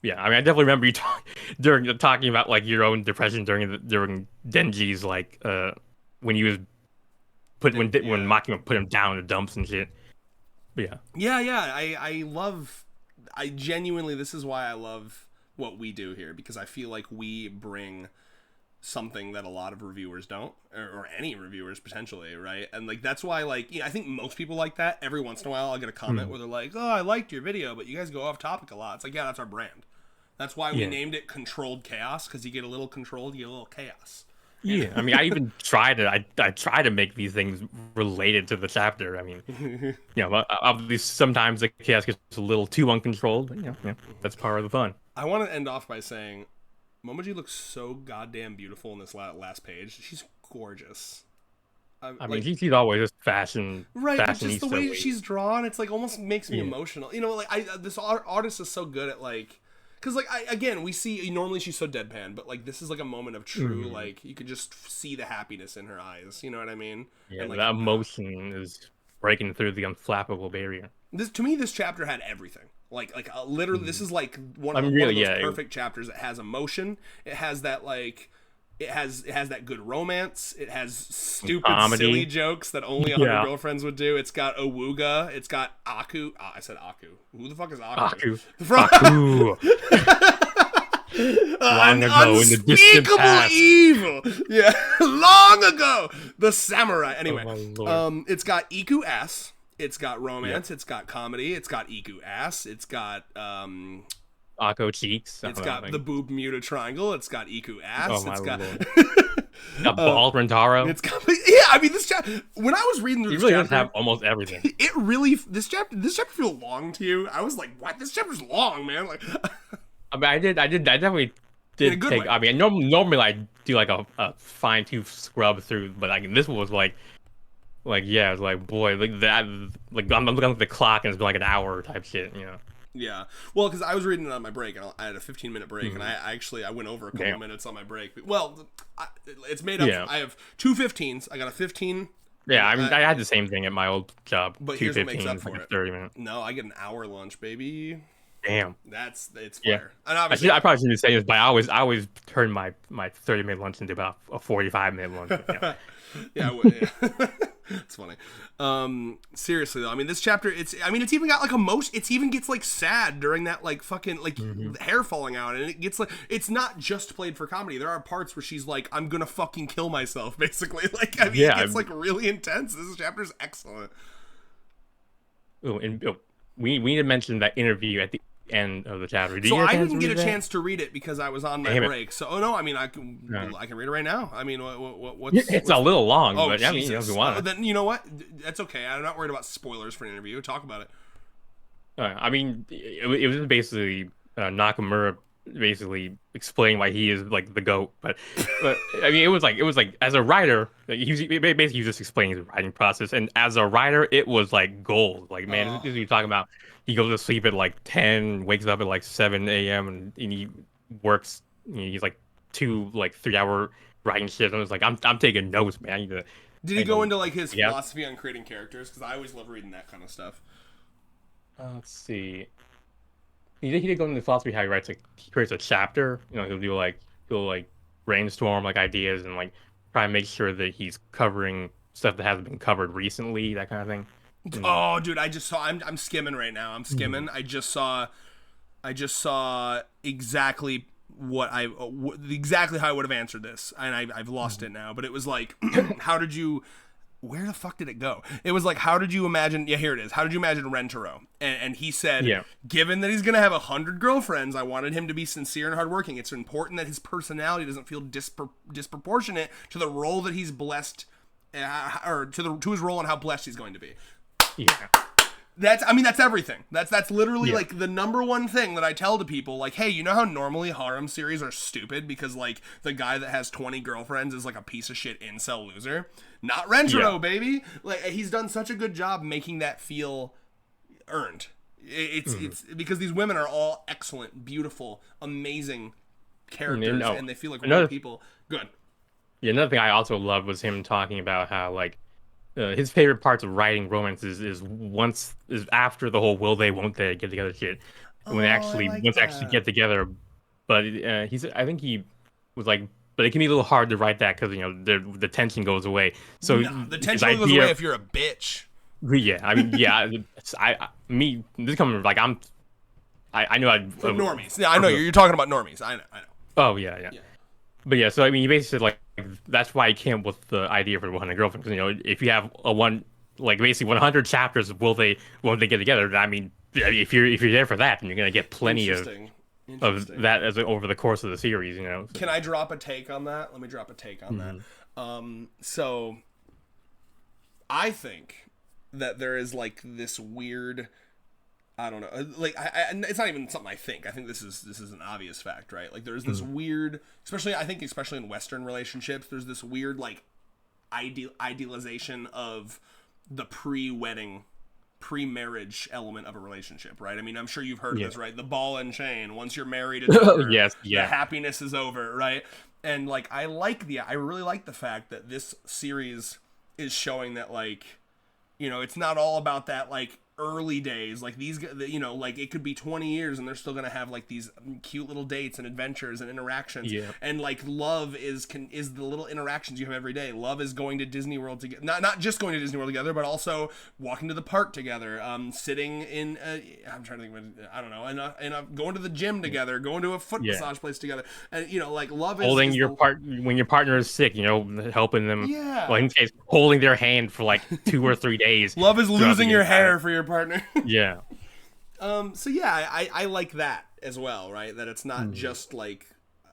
definitely remember you talking about like your own depression during Denji's like when he was when Makima put him down in the dumps and shit. But
I genuinely, this is why I love what we do here, because I feel like we bring something that a lot of reviewers don't, or any reviewers potentially, right? And like that's why, like, I think most people like that. Every once in a while I'll get a comment where they're like, oh, I liked your video, but you guys go off topic a lot. It's like, yeah, that's our brand. That's why we named it Controlled Chaos, because you get a little controlled, you get a little chaos.
Yeah, I mean, I even try to make these things related to the chapter. I mean, obviously sometimes the chaos gets a little too uncontrolled, but that's part of the fun.
I want to end off by saying Momiji looks so goddamn beautiful in this last page. She's gorgeous.
I mean, she's always just fashion,
right? But just the way she's drawn, it's like almost makes me emotional. This artist is so good at like, because like again, we see normally she's so deadpan, but like this is like a moment of true like you could just see the happiness in her eyes. You know what I mean?
Yeah,
and, like,
that emotion is breaking through the unflappable barrier.
This chapter had everything. Like literally, this is like one of those perfect chapters that has emotion. It has that like, it has that good romance. It has stupid silly jokes that only 100 girlfriends would do. It's got Awooga. It's got Aku. Oh, I said Aku. Who the fuck is Aku?
Aku. Long ago in the distant past.
Evil. Yeah, long ago. The samurai. Anyway, it's got Iku S. It's got romance, it's got comedy, it's got Iku ass, it's got
Akko cheeks.
It's got the boob Muta triangle, it's got Iku ass, it's got
bald Rentarou.
It's got I mean this chapter, when I was reading through this
really
chapter,
does have almost everything.
It really this chapter feel long to you. I was like, what? This chapter's long, man. Like
I mean I definitely did take way. I mean normally I do like a fine tooth scrub through, but like this was like yeah, it's like boy, like that, like I'm looking at the clock and it's been like an hour type shit,
Yeah, well, because I was reading it on my break, and I had a 15-minute break, and I went over a couple of minutes on my break. Well, it's made up. I have 2 15s. I got a 15.
Yeah, I had the same thing at my old job.
But here's what makes up for
it: 30 minutes.
No, I get an hour lunch, baby.
Damn,
it's fire.
Yeah.
And obviously,
I probably shouldn't say this, but I always turn my 30-minute lunch into about a 45-minute lunch.
Yeah. It's funny. Seriously though, I mean this chapter, it's even got like emotion. It even gets like sad during that like fucking like hair falling out, and it gets like, it's not just played for comedy. There are parts where she's like, I'm gonna fucking kill myself, basically. Like, I mean, it gets like really intense. This chapter's excellent.
Oh, and we need to mention that interview at the end of the chapter.
I didn't get a chance to read it because I was on my break. So, no, I mean, I can read it right now. I mean,
it's a little long, but I mean, if you want.
Then you know what? That's okay. I'm not worried about spoilers for an interview. Talk about it.
I mean, it was basically Nakamura basically explaining why he is like the GOAT, but I mean, it was like as a writer, like, he was just explaining his writing process, and as a writer, it was like gold. Like, man, this is you talking about. He goes to sleep at like 10, wakes up at like 7 a.m. and he works. He's like 2 3-hour writing shifts. And I was like, I'm taking notes, man. I need to.
Did he go into like his philosophy on creating characters? Because I always love reading that kind of stuff.
Let's see. He did go into philosophy how he creates a chapter. He'll brainstorm like ideas and like try and make sure that he's covering stuff that hasn't been covered recently, that kind of thing.
Oh, dude, I just saw. I'm skimming right now. I'm skimming. I just saw exactly exactly how I would have answered this, and I've lost it now. But it was like, how did you where the fuck did it go? It was like, how did you imagine? Yeah, here it is. How did you imagine Rentarou? And he said,
Yeah.
given that he's gonna have 100 girlfriends, I wanted him to be sincere and hardworking. It's important that his personality doesn't feel disproportionate to the role that he's blessed, or to his role and how blessed he's going to be.
Yeah.
That's everything. That's literally like the number one thing that I tell to people, like, hey, you know how normally harem series are stupid because like the guy that has 20 girlfriends is like a piece of shit incel loser? Not Rentarou, baby. Like, he's done such a good job making that feel earned. It's because these women are all excellent, beautiful, amazing characters, and they feel like real people. Good.
Yeah, another thing I also loved was him talking about how like his favorite parts of writing romances is after the whole will they won't they get together shit, when they actually get together. But I think he was like, but it can be a little hard to write that because the tension goes away. So
the tension goes away if you're a bitch.
Yeah, I mean, yeah, this coming like I know
normies. Yeah, I know you're talking about normies. I know.
Oh yeah. But yeah, so I mean, you basically like that's why I came with the idea for the 100 girlfriends. Because if you have basically 100 chapters of won't they get together? I mean, if you're there for that, then you're gonna get plenty of that over the course of the series. So.
Can I drop a take on that? Let me drop a take on that. So I think that there is like this weird. I don't know. Like, it's not even something I think. I think this is an obvious fact, right? Like, there's this weird, especially in Western relationships, there's this weird like idealization of the pre-wedding, pre-marriage element of a relationship, right? I mean, I'm sure you've heard of this, right? The ball and chain. Once you're married, it's over. The happiness is over, right? And like, I really like the fact that this series is showing that like, it's not all about that like early days, like these, like it could be 20 years and they're still gonna have like these cute little dates and adventures and interactions. And like love is the little interactions you have every day. Love is going to Disney World together, not just going to Disney World together, but also walking to the park together, sitting in I'm trying to think of it, I don't know, and going to the gym together, going to a foot massage place together, and like love is
holding when your partner is sick, helping them, well, in case holding their hand for like 2 or 3 days.
Love is losing your hair for your partner. So yeah, I like that as well, right? That it's not just like,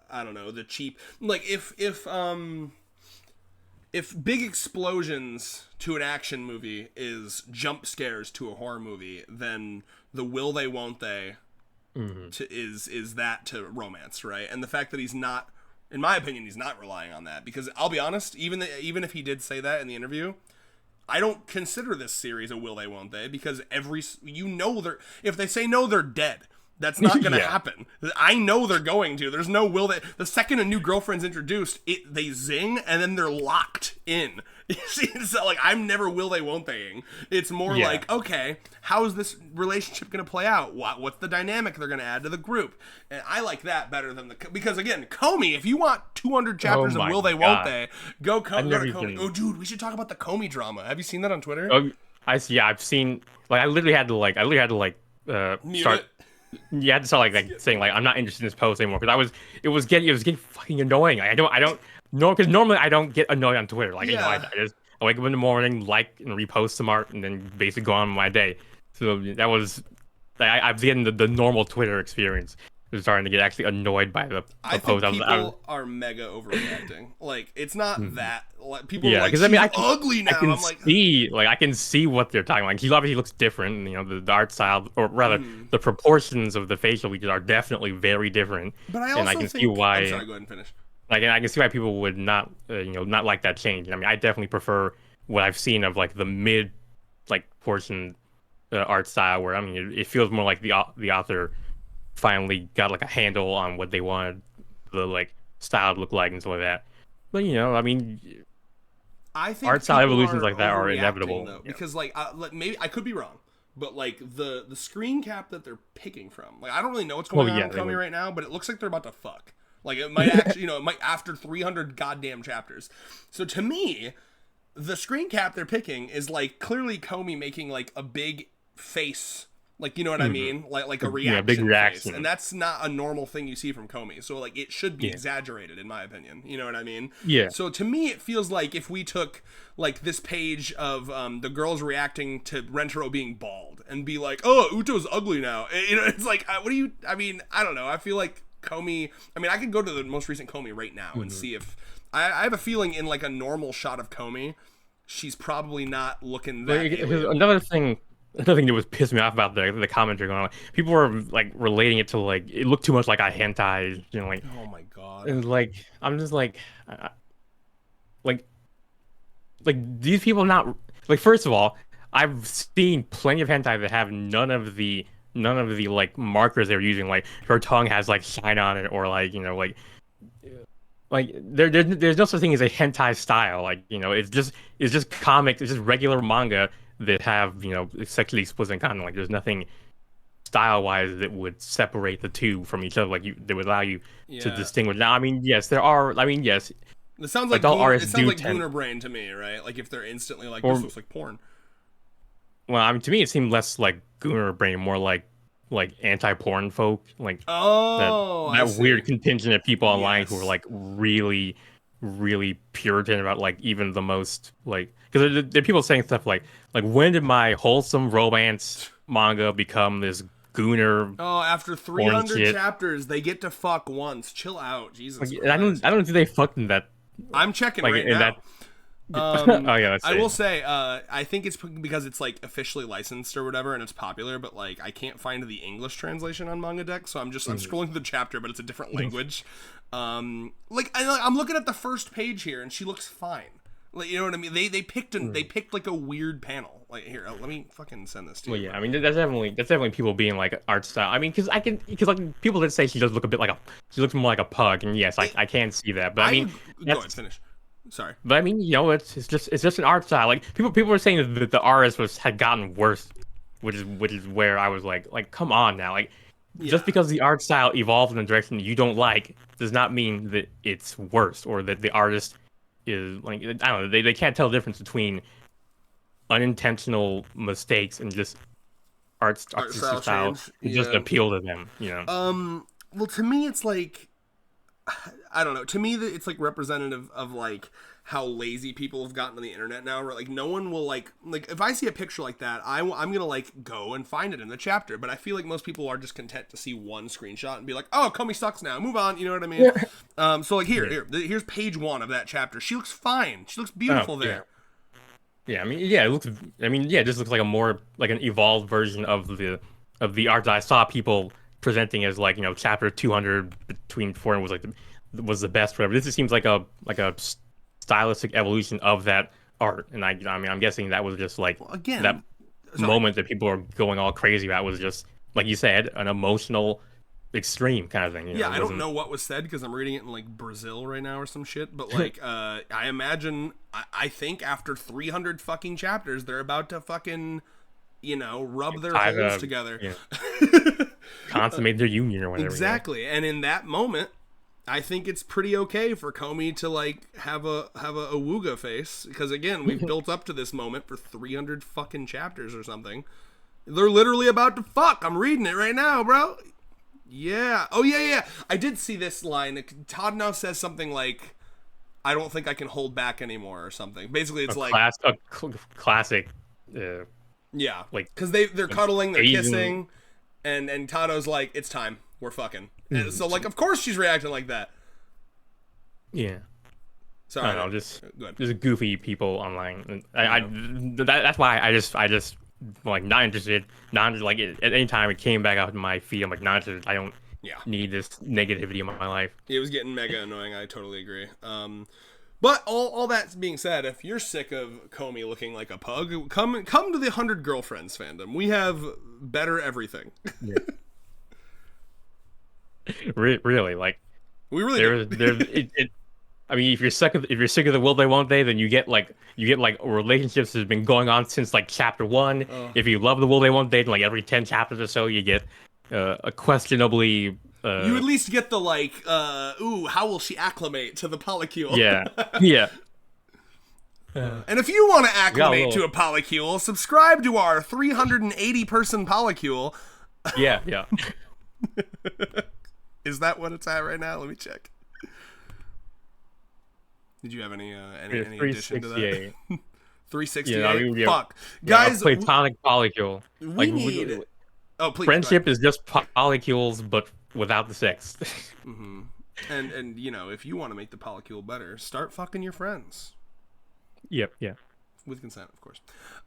I don't know, the cheap, like if big explosions to an action movie is jump scares to a horror movie, then the will they won't they is that to romance, right? And the fact that he's not, in my opinion, he's not relying on that, because I'll be honest, even if he did say that in the interview, I don't consider this series a will they won't they, because if they say no, they're dead. That's not going to happen. I know they're going to. There's no will they. The second a new girlfriend's introduced, they zing and then they're locked in. So like, I'm never will they won't theying. It's more like, okay, how is this relationship going to play out? What's the dynamic they're going to add to the group? And I like that better than because again, Komi, if you want 200 chapters of will they won't they, go to Komi. Oh dude, we should talk about the Komi drama. Have you seen that on Twitter?
Oh, I've seen, like, I literally had to start it. You had to start like saying like, I'm not interested in this post anymore, because it was getting fucking annoying. I don't know, because normally I don't get annoyed on Twitter. Like I wake up in the morning, like and repost some art, and then basically go on my day. So that was I was getting the normal Twitter experience. I was starting to get actually annoyed by the post.
I think people are mega overreacting. Like, it's not that. Like, people are like,
because I mean,
ugly now.
I can see what they're talking. Like, he obviously looks different. The art style, or rather, the proportions of the facial features are definitely very different.
But I can
see why.
I'm sorry, go ahead and finish.
Like, I can see why people would not, not like that change. I mean, I definitely prefer what I've seen of like the mid, like portion art style, where I mean, it feels more like the author finally got like a handle on what they wanted the like style to look like and stuff like that. But I mean,
I think
art style evolutions like that are inevitable,
though, because like maybe I could be wrong, but like the screen cap that they're picking from, like I don't really know what's going on in Komi right now, but it looks like they're about to fuck. Like, it might actually, it might, after 300 goddamn chapters. So to me, the screen cap they're picking is like clearly Komi making like a big face Like, you know what I mean? Like a
Yeah, big
reaction face.
reaction.
And that's not a normal thing you see from Komi. So, like, it should be
Yeah.
exaggerated, in my opinion. You know what I mean?
Yeah.
So, to me, it feels like if we took, like, this page of the girls reacting to Rentarou being bald and be like, oh, Uto's ugly now. You know, it's like, what do you, I mean, I don't know. I feel like Komi, I mean, I could go to the most recent Komi right now and see if, I have a feeling in, like, a normal shot of Komi, she's probably not looking that alien.
Another thing that was pissing me off about the commentary going on, like, people were like relating it to like it looked too much like a hentai, you know, like,
Oh my god.
and like I'm just like these people not like, first of all, I've seen plenty of hentai that have none of the like markers they're using, like her tongue has like shine on it, or like, you know, like there's no such thing as a hentai style, like, you know, it's just comics, it's just regular manga that have, you know, sexually explicit content. Like, there's nothing style-wise that would separate the two from each other, like that would allow you to distinguish. Now, I mean, yes, there are. I mean, yes,
it sounds like
adult artists
it sounds like
tend...
Gooner Brain to me, right? Like if they're instantly like,
or,
this looks like porn.
Well, I mean, to me, it seemed less like Gooner Brain, more like anti-porn folk, like that weird contingent of people online who are like really, really Puritan about like even the most, like, because there are people saying stuff like when did my wholesome romance manga become this Gooner?
Oh, after 300 chapters, they get to fuck once. Chill out, Jesus.
Like, I don't think they fucked in that.
I'm checking
like,
right now.
That... oh yeah,
I will say, I think it's because it's like officially licensed or whatever, and it's popular. But like, I can't find the English translation on Manga Deck, so I'm scrolling through the chapter, but it's a different language. Like I'm looking at the first page here, and she looks fine. Like, you know what I mean? They picked like a weird panel. Like, here, let me fucking send this to you.
Well, yeah, I mean, that's definitely people being like art style. I mean, because like people did say she does look a bit like she looks more like a pug, and yes, I can see that. But I mean,
go ahead, finish. Sorry,
but I mean, you know, it's just an art style. Like people were saying that the artist had gotten worse, which is where I was like, come on now, like, just because the art style evolves in a direction you don't like does not mean that it's worse, or that the artist is like, I don't know, they can't tell the difference between unintentional mistakes and just art style just appeal to them, you know.
Well, to me it's like, I don't know, to me it's like representative of like how lazy people have gotten on the internet now, where like no one will like if I see a picture like that, I'm gonna like go and find it in the chapter, but I feel like most people are just content to see one screenshot and be like, oh, Komi sucks now, move on, you know what I mean? So like here's page 1 of that chapter. She looks fine, she looks beautiful there.
Yeah, I mean, yeah, it just looks like a more like an evolved version of the art that I saw people presenting as, like, you know, chapter 200 between 4 and was the best, whatever. This just seems like a stylistic evolution of that art, and I mean, I'm guessing that was just like,
again,
that moment that people are going all crazy about was just, like you said, an emotional extreme kind of thing. You know,
I don't know what was said because I'm reading it in like Brazil right now or some shit, but like I imagine, I think after 300 fucking chapters they're about to fucking, you know, rub their holes together,
consummate their union or whatever.
Exactly. And in that moment I think it's pretty okay for Komi to like have a awooga face, because again, we've built up to this moment for 300 fucking chapters or something. They're literally about to fuck. I'm reading it right now, bro. Yeah. Oh yeah. I did see this line. Todd now says something like, "I don't think I can hold back anymore" or something. Basically, it's
classic.
Yeah.
Like,
because they're cuddling, they're kissing, and Tado's like, "It's time. We're fucking." And so, like, of course she's reacting like that.
Yeah.
Sorry.
I don't know, just goofy people online. That's why I just like not interested. Like, at any time it came back out in my feed, I'm like, not interested. I don't need this negativity in my life.
It was getting mega annoying. I totally agree. But all that being said, if you're sick of Komi looking like a pug, come to the 100 Girlfriends fandom. We have better everything.
Yeah. Really, like,
we really
do. I mean, if you're sick of the will they won't they, then you get like relationships that have been going on since like chapter 1. If you love the will they won't they, like every 10 chapters or so you get a questionably.
You at least get the like, ooh, how will she acclimate to the polycule?
Yeah, yeah.
And if you want to
got a
acclimate
little-
to a polycule, subscribe to our 380-person polycule.
Yeah, yeah.
Is that what it's at right now? Let me check. Did you have any addition to that?
368.
368.
Yeah, I mean, yeah.
Fuck,
Yeah,
guys.
platonic polycule.
We need. Oh, please.
Friendship is just polycules, but without the sex.
And you know, if you want to make the polycule better, start fucking your friends.
Yep, yeah.
With consent, of course.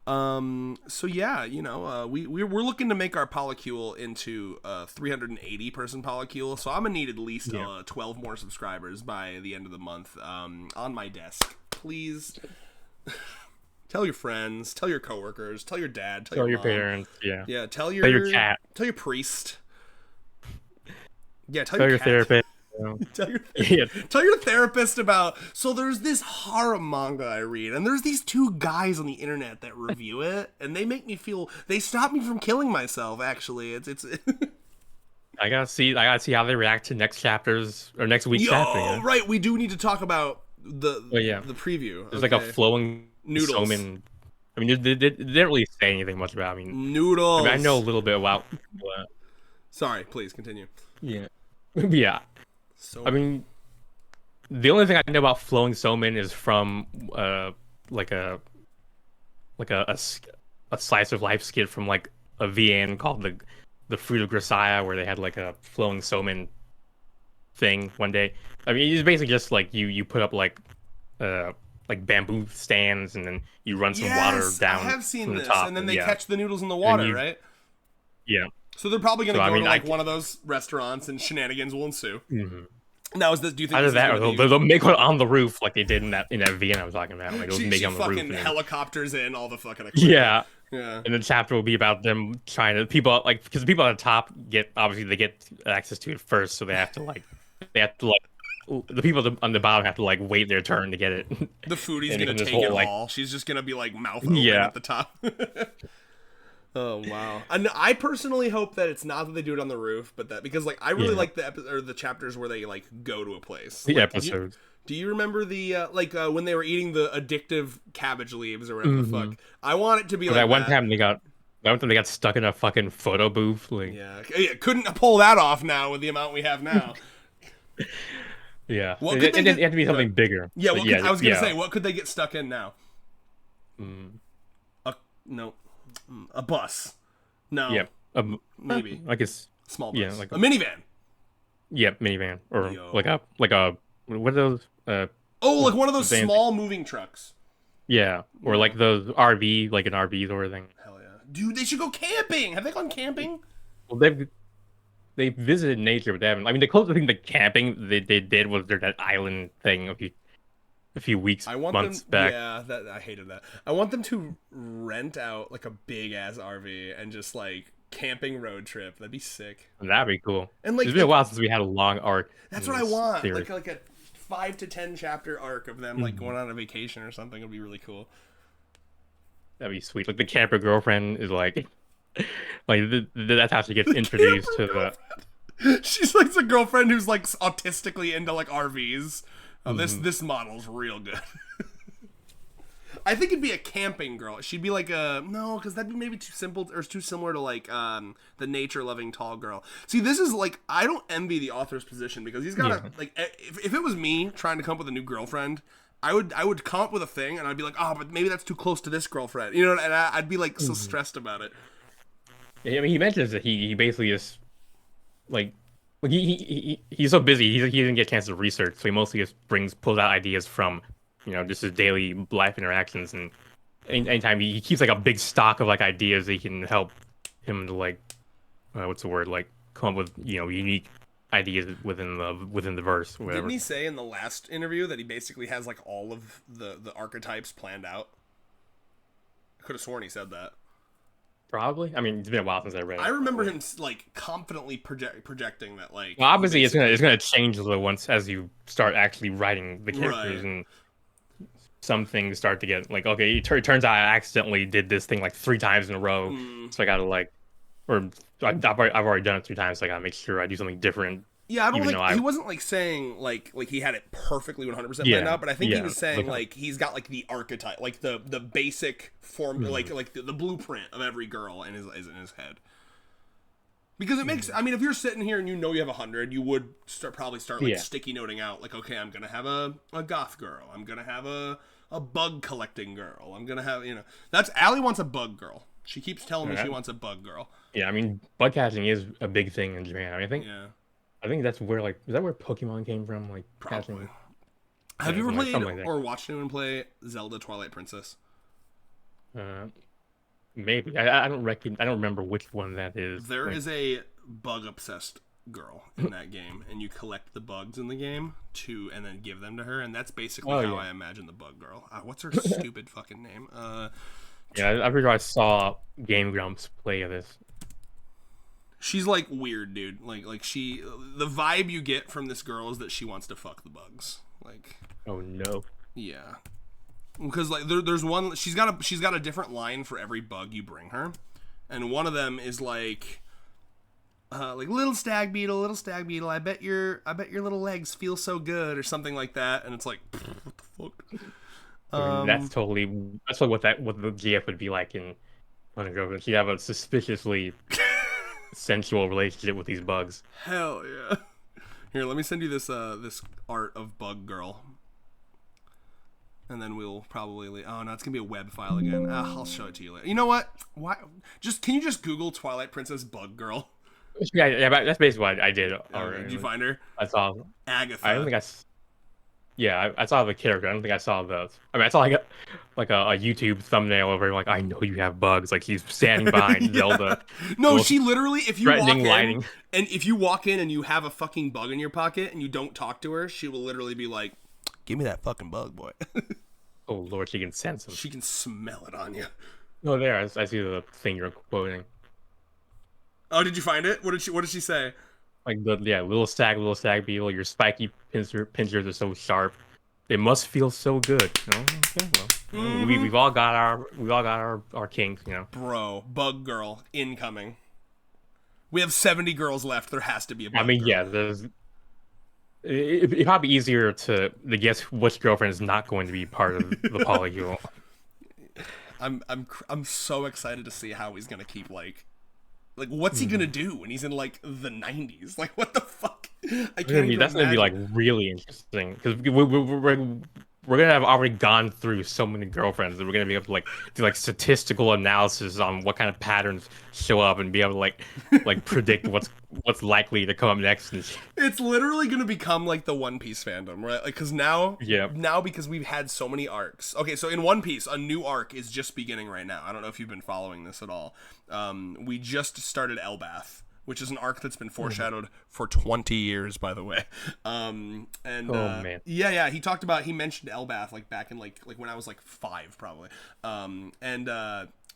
So yeah, you know, we're looking to make our polycule into a 380-person polycule. So I'm gonna need at least 12 more subscribers by the end of the month. On my desk, please. Tell your friends, tell your coworkers, tell your dad, tell your mom.
parents. Yeah.
Yeah, tell
your cat,
tell your priest. Yeah,
tell your
cat.
therapist.
Tell your therapist about. So there's this horror manga I read, and there's these two guys on the internet that review it, and they make me feel. They stop me from killing myself. Actually, it's.
I gotta see how they react to next chapters or next week's chapter. Yeah.
Right. We do need to talk about the preview.
There's like a flowing
noodles.
Somen. I mean, they didn't really say anything much about. I mean,
noodles.
I know a little bit about.
Sorry, please continue.
Yeah. Yeah.
So
I mean, the only thing I know about flowing somen is from like a slice of life skit from like a VN called the Fruit of Grisaya, where they had like a flowing somen thing one day. I mean, it's basically just like you put up like bamboo stands, and then you run some water down.
I have seen
from
this,
the top,
and then they catch the noodles in the water, right?
Yeah.
So they're probably going to go to like one of those restaurants, and shenanigans will ensue.
Mm-hmm.
Now, do you think
either that, or they'll make one on the roof, like they did in that VN I was talking about? Like they'll make it on the roof.
Fucking helicopters in all the fucking equipment.
Yeah.
Yeah.
And the chapter will be about them trying to because the people at the top get access to it first, so they have to the people on the bottom have to like wait their turn to get it.
The foodie's gonna take it all. She's just gonna be like mouth open at the top. Oh wow! And I personally hope that it's not that they do it on the roof, but that because like I really like the chapters where they like go to a place.
The
like,
episodes.
Do you remember the when they were eating the addictive cabbage leaves or whatever the fuck? I want it to be like
that. One time they got stuck in a fucking photo booth. Like
yeah, couldn't pull that off now with the amount we have now.
Yeah, it had to be something bigger.
Yeah, I was gonna say, what could they get stuck in now? No. A bus. No.
Yep.
Maybe.
Like a
small bus.
Yeah, like
a minivan.
Yep, minivan. Or like a what are those?
Like one of those small moving trucks.
Yeah. Or like those RV, like an RV sort of thing.
Hell yeah. Dude, they should go camping. Have they gone camping?
Well, they visited nature, but they haven't. I mean, the closest thing to camping they did was that island thing a few months back.
Yeah, I hated that. I want them to rent out like a big ass RV and just like camping road trip. That'd be sick.
That'd be cool.
And like
it's been a while since we had a long arc.
That's what I want. Like a 5 to 10 chapter arc of them like going on a vacation or something would be really cool.
That'd be sweet. Like the camper girlfriend is like that's how she gets introduced to the.
She's like the girlfriend who's like autistically into like RVs. Oh, this model's real good. I think it'd be a camping girl. She'd be like no, because that'd be maybe too simple or too similar to like the nature loving tall girl. See, this is like I don't envy the author's position because he's got like if it was me trying to come up with a new girlfriend, I would come up with a thing and I'd be like, oh, but maybe that's too close to this girlfriend, you know, and I'd be like so stressed about it.
Yeah, I mean, he mentions that he basically is like. He's so busy, he didn't get a chance to research, so he mostly just pulls out ideas from, just his daily life interactions, and anytime he keeps like a big stock of like ideas that can help him to like, what's the word, like come up with unique ideas within the verse. Or whatever.
Didn't he say in the last interview that he basically has like all of the archetypes planned out? I could have sworn he said that.
Probably. I mean, it's been a while since I read it.
I remember him like confidently projecting that like.
Well, obviously, it's gonna change a little once as you start actually writing the characters, and some things start to get like, okay, it turns out I accidentally did this thing like 3 times in a row, so I gotta like, or I've already done it 3 times, so I gotta make sure I do something different
Yeah, I don't
even
think
though
he wasn't like saying like he had it perfectly 100% planned out, but I think he was saying like he's got like the archetype, like the basic form, like the blueprint of every girl in his head. Because it makes, I mean, if you're sitting here and you know you have 100, you would probably start like sticky noting out, like, okay, I'm gonna have a goth girl, I'm gonna have a bug collecting girl, I'm gonna have, that's Allie wants a bug girl. She keeps telling me she wants a bug girl.
Yeah, I mean, bug catching is a big thing in Japan. I mean, I think that's where is that where Pokemon came from? Like catching.
Have you ever played or watched anyone play Zelda Twilight Princess?
Maybe I don't remember which one that is.
There is a bug obsessed girl in that game, and you collect the bugs in the game and then give them to her, and that's basically how I imagine the bug girl. What's her stupid fucking name?
Yeah, I'm pretty sure I saw Game Grumps play this.
She's like weird, dude. Like the vibe you get from this girl is that she wants to fuck the bugs. Like,
oh no.
Yeah. Because like there's one, she's got a different line for every bug you bring her, and one of them is like little stag beetle, I bet your little legs feel so good, or something like that, and it's like, what the fuck?
That's totally what the GF would be like in Underground. She'd have a suspiciously sensual relationship with these bugs.
Hell yeah! Here, let me send you this art of Bug Girl. And then we'll probably... Oh, no, it's going to be a web file again. I'll show it to you later. You know what? Why? Can you just Google Twilight Princess Bug Girl?
Yeah, that's basically what I did.
Did you find her?
I saw...
Agatha.
I don't think I saw the character. I don't think I saw the... I mean, I saw like a YouTube thumbnail over like, I know you have bugs. Like, he's standing behind Zelda.
No, she literally... If you walk in and you have a fucking bug in your pocket and you don't talk to her, she will literally be like, give me that fucking bug, boy.
Oh, Lord, she can sense it.
She can smell it on you.
Oh, there. I see the thing you're quoting.
Oh, did you find it? What did she say?
Like, little stag beetle, your spiky pincers are so sharp. They must feel so good. Oh, okay, well, we've all got our kinks,
Bro, bug girl, incoming. We have 70 girls left. There has to be a bug girl.
Yeah, it'd probably be easier to guess which girlfriend is not going to be part of the polycule.
I'm so excited to see how he's gonna keep like what's he gonna do when he's in like the 90s? Like, what the fuck? That's
gonna be like really interesting, because we're gonna have already gone through so many girlfriends that we're gonna be able to do like statistical analysis on what kind of patterns show up and be able to like predict what's likely to come up next.
It's literally gonna become like the One Piece fandom, right? Like, because now because we've had so many arcs. Okay, so in One Piece, a new arc is just beginning right now. I don't know if you've been following this at all. We just started Elbath, which is an arc that's been foreshadowed for 20 years, by the way. Man. Yeah, he mentioned Elbath like back in like when I was like 5 probably.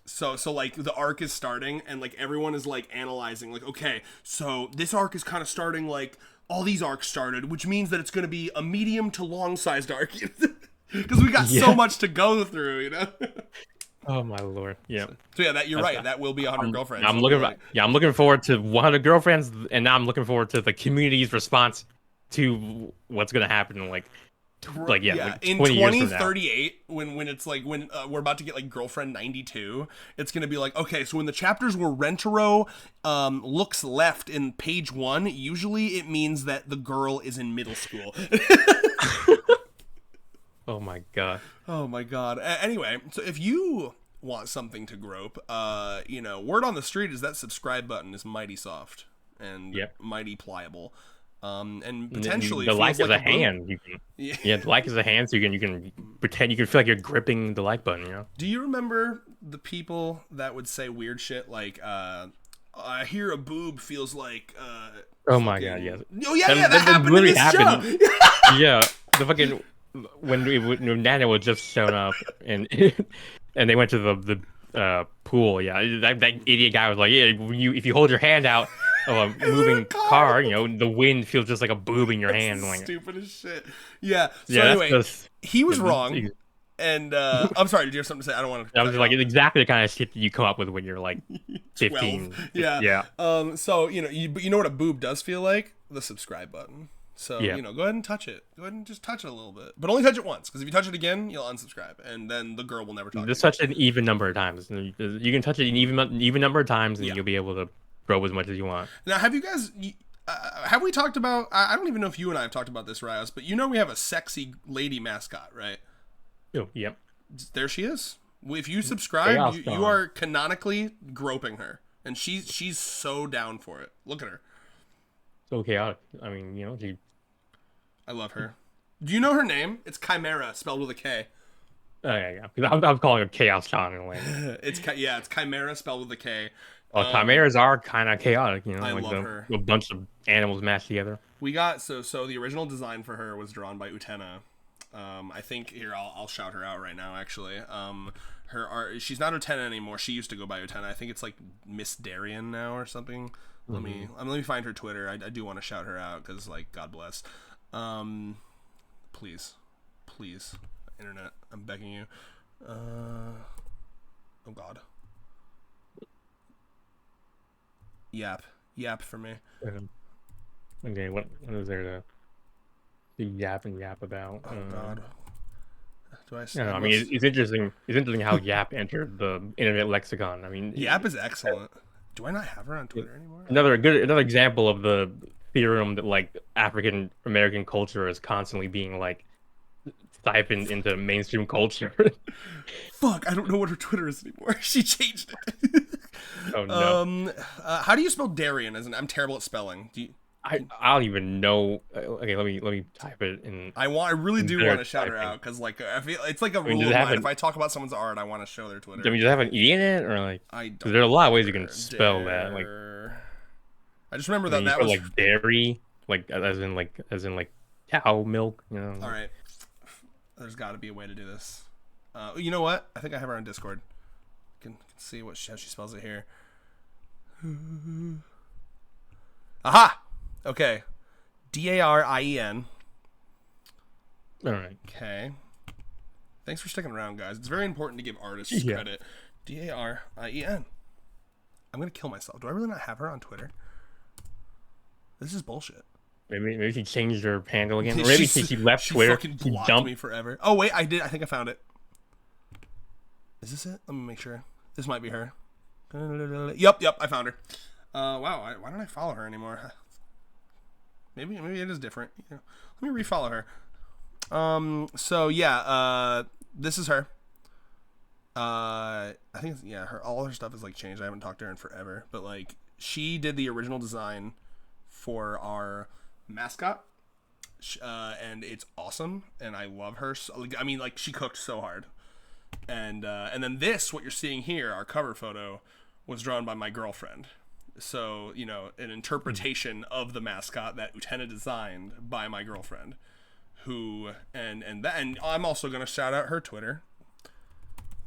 So like the arc is starting, and like everyone is like analyzing like, okay, so this arc is kind of starting like all these arcs started, which means that it's going to be a medium to long sized arc, because we got so much to go through,
Oh my Lord! Yeah.
So yeah, you're right. That will be 100 girlfriends.
I'm looking forward to 100 girlfriends, and now I'm looking forward to the community's response to what's gonna happen in like
in 2038, when it's like when we're about to get like girlfriend 92, it's gonna be like, okay, so when the chapters where Rentarou looks left in page 1, usually it means that the girl is in middle school.
Oh my god.
Oh my god. Anyway, so if you want something to grope, word on the street is that subscribe button is mighty soft and mighty pliable. And potentially
the like is a hand. The like is a hand, so you can pretend, you can feel like you're gripping the like button.
Do you remember the people that would say weird shit like, I hear a boob feels like
oh my god, yes.
Oh yeah, that happened in this show.
Yeah, the fucking when Nana was just shown up and they went to the pool. Yeah, that idiot guy was like, yeah, if you hold your hand out of a moving car, the wind feels just like a boob in your hand.
Stupid as shit. Yeah. So anyway, he was wrong. And I'm sorry, did you have something to say? I don't want to.
I was just like, it's exactly the kind of shit that you come up with when you're like 15.
12. Yeah.
Yeah.
So but you know what a boob does feel like? The subscribe button. So
Yeah.
go ahead and touch it. Go ahead and just touch it a little bit, but only touch it once, because if you touch it again, you'll unsubscribe, and then the girl will never talk.
Just
to you.
touch it an even number of times. You can touch it an even number of times, and
Yeah.
you'll be able to grow as much as you want.
Now, have you guys? Have we talked about? I don't even know if you and I have talked about this, Rios, but we have a sexy lady mascot, right?
Oh, yep.
There she is. If you subscribe, you are canonically groping her, and she's so down for it. Look at her.
So chaotic. I mean,
I love her. Do you know her name? It's Chimera, spelled with a K.
Oh, yeah. I was calling her Chaos John in a way.
It's Chimera, spelled with a K.
Well, chimeras are kind of chaotic,
I love her.
A bunch of animals mashed together.
We got so the original design for her was drawn by Utena. I think here I'll shout her out right now. Actually, her art. She's not Utena anymore. She used to go by Utena. I think it's like Miss Darien now or something. Let me find her Twitter. I do want to shout her out because, like, God bless. Please, internet, I'm begging you. Oh God. Yap for me.
Okay, what is there to yap about?
Oh God. Do I?
I mean, it's interesting. It's interesting how Yap entered the internet lexicon. I mean,
Yap is excellent. Do I not have her on Twitter anymore?
Another example of the theorem that, like, African American culture is constantly being, like, siphoned into mainstream culture.
Fuck, I don't know what her Twitter is anymore. She changed it.
Oh no.
How do you spell Darien? I'm terrible at spelling.
I don't even know. Okay, let me type it in.
I really do want to shout her out, because, like, I feel it's like a rule of mine. If I talk about someone's art, I want to show their Twitter.
I mean, does it have an E in it, or like?
I don't.
There's a lot of ways you can spell that. Like,
I just remember that was
like dairy, like as in cow milk.
All right. There's got to be a way to do this. You know what? I think I have her on Discord. Can see how she spells it here. Aha! Okay. Darien.
All right.
Okay. Thanks for sticking around, guys. It's very important to give artists credit. Darien. I'm going to kill myself. Do I really not have her on Twitter? This is bullshit.
Maybe she changed her handle again. Or maybe she left Twitter.
She fucking blocked me forever. Oh, wait. I did. I think I found it. Is this it? Let me make sure. This might be her. Yep. I found her. Wow. Why don't I follow her anymore? Maybe it is different. Let me refollow her. So yeah, this is her. I think all her stuff is, like, changed. I haven't talked to her in forever, but, like, she did the original design for our mascot, and it's awesome, and I love her. So, I mean, like, she cooked so hard, and then what you're seeing here, our cover photo, was drawn by my girlfriend. So, an interpretation of the mascot that Utena designed by my girlfriend, and I'm also gonna shout out her Twitter.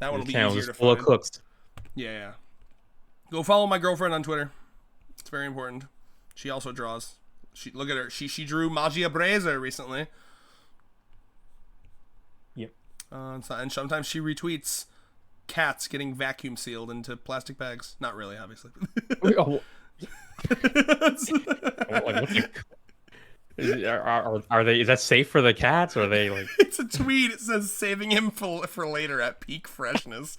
That one will be easier to find.
Cooks.
Yeah. Go follow my girlfriend on Twitter. It's very important. She also draws. Look at her. She drew Magia Breza recently.
Yep.
And sometimes she retweets cats getting vacuum sealed into plastic bags. Not really, obviously.
Are they? Is that safe for the cats? Or are they, like?
It's a tweet. It says saving him for later at peak freshness.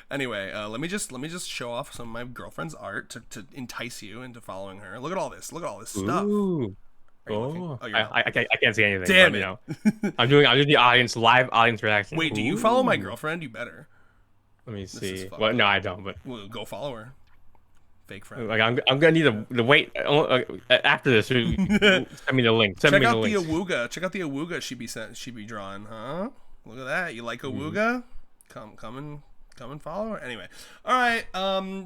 Anyway, let me just show off some of my girlfriend's art to entice you into following her. Look at all this. Look at all this stuff.
Ooh. I can't see anything.
Damn
it! I'm doing the live audience reaction.
Wait, do you follow my girlfriend? You better.
Let me see. Well, no, I don't. But
go follow her. Fake friend.
Like, I'm gonna need the wait after this. Send me the link.
Check out the awooga. Check out the awooga she be drawing, huh? Look at that. You like awooga? Come and follow her. Anyway, all right.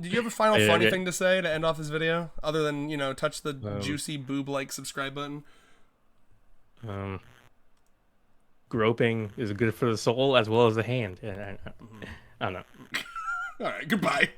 Did you have a final funny thing to say to end off this video, other than touch the juicy boob-like subscribe button?
Groping is good for the soul as well as the hand. I don't know.
All right. Goodbye.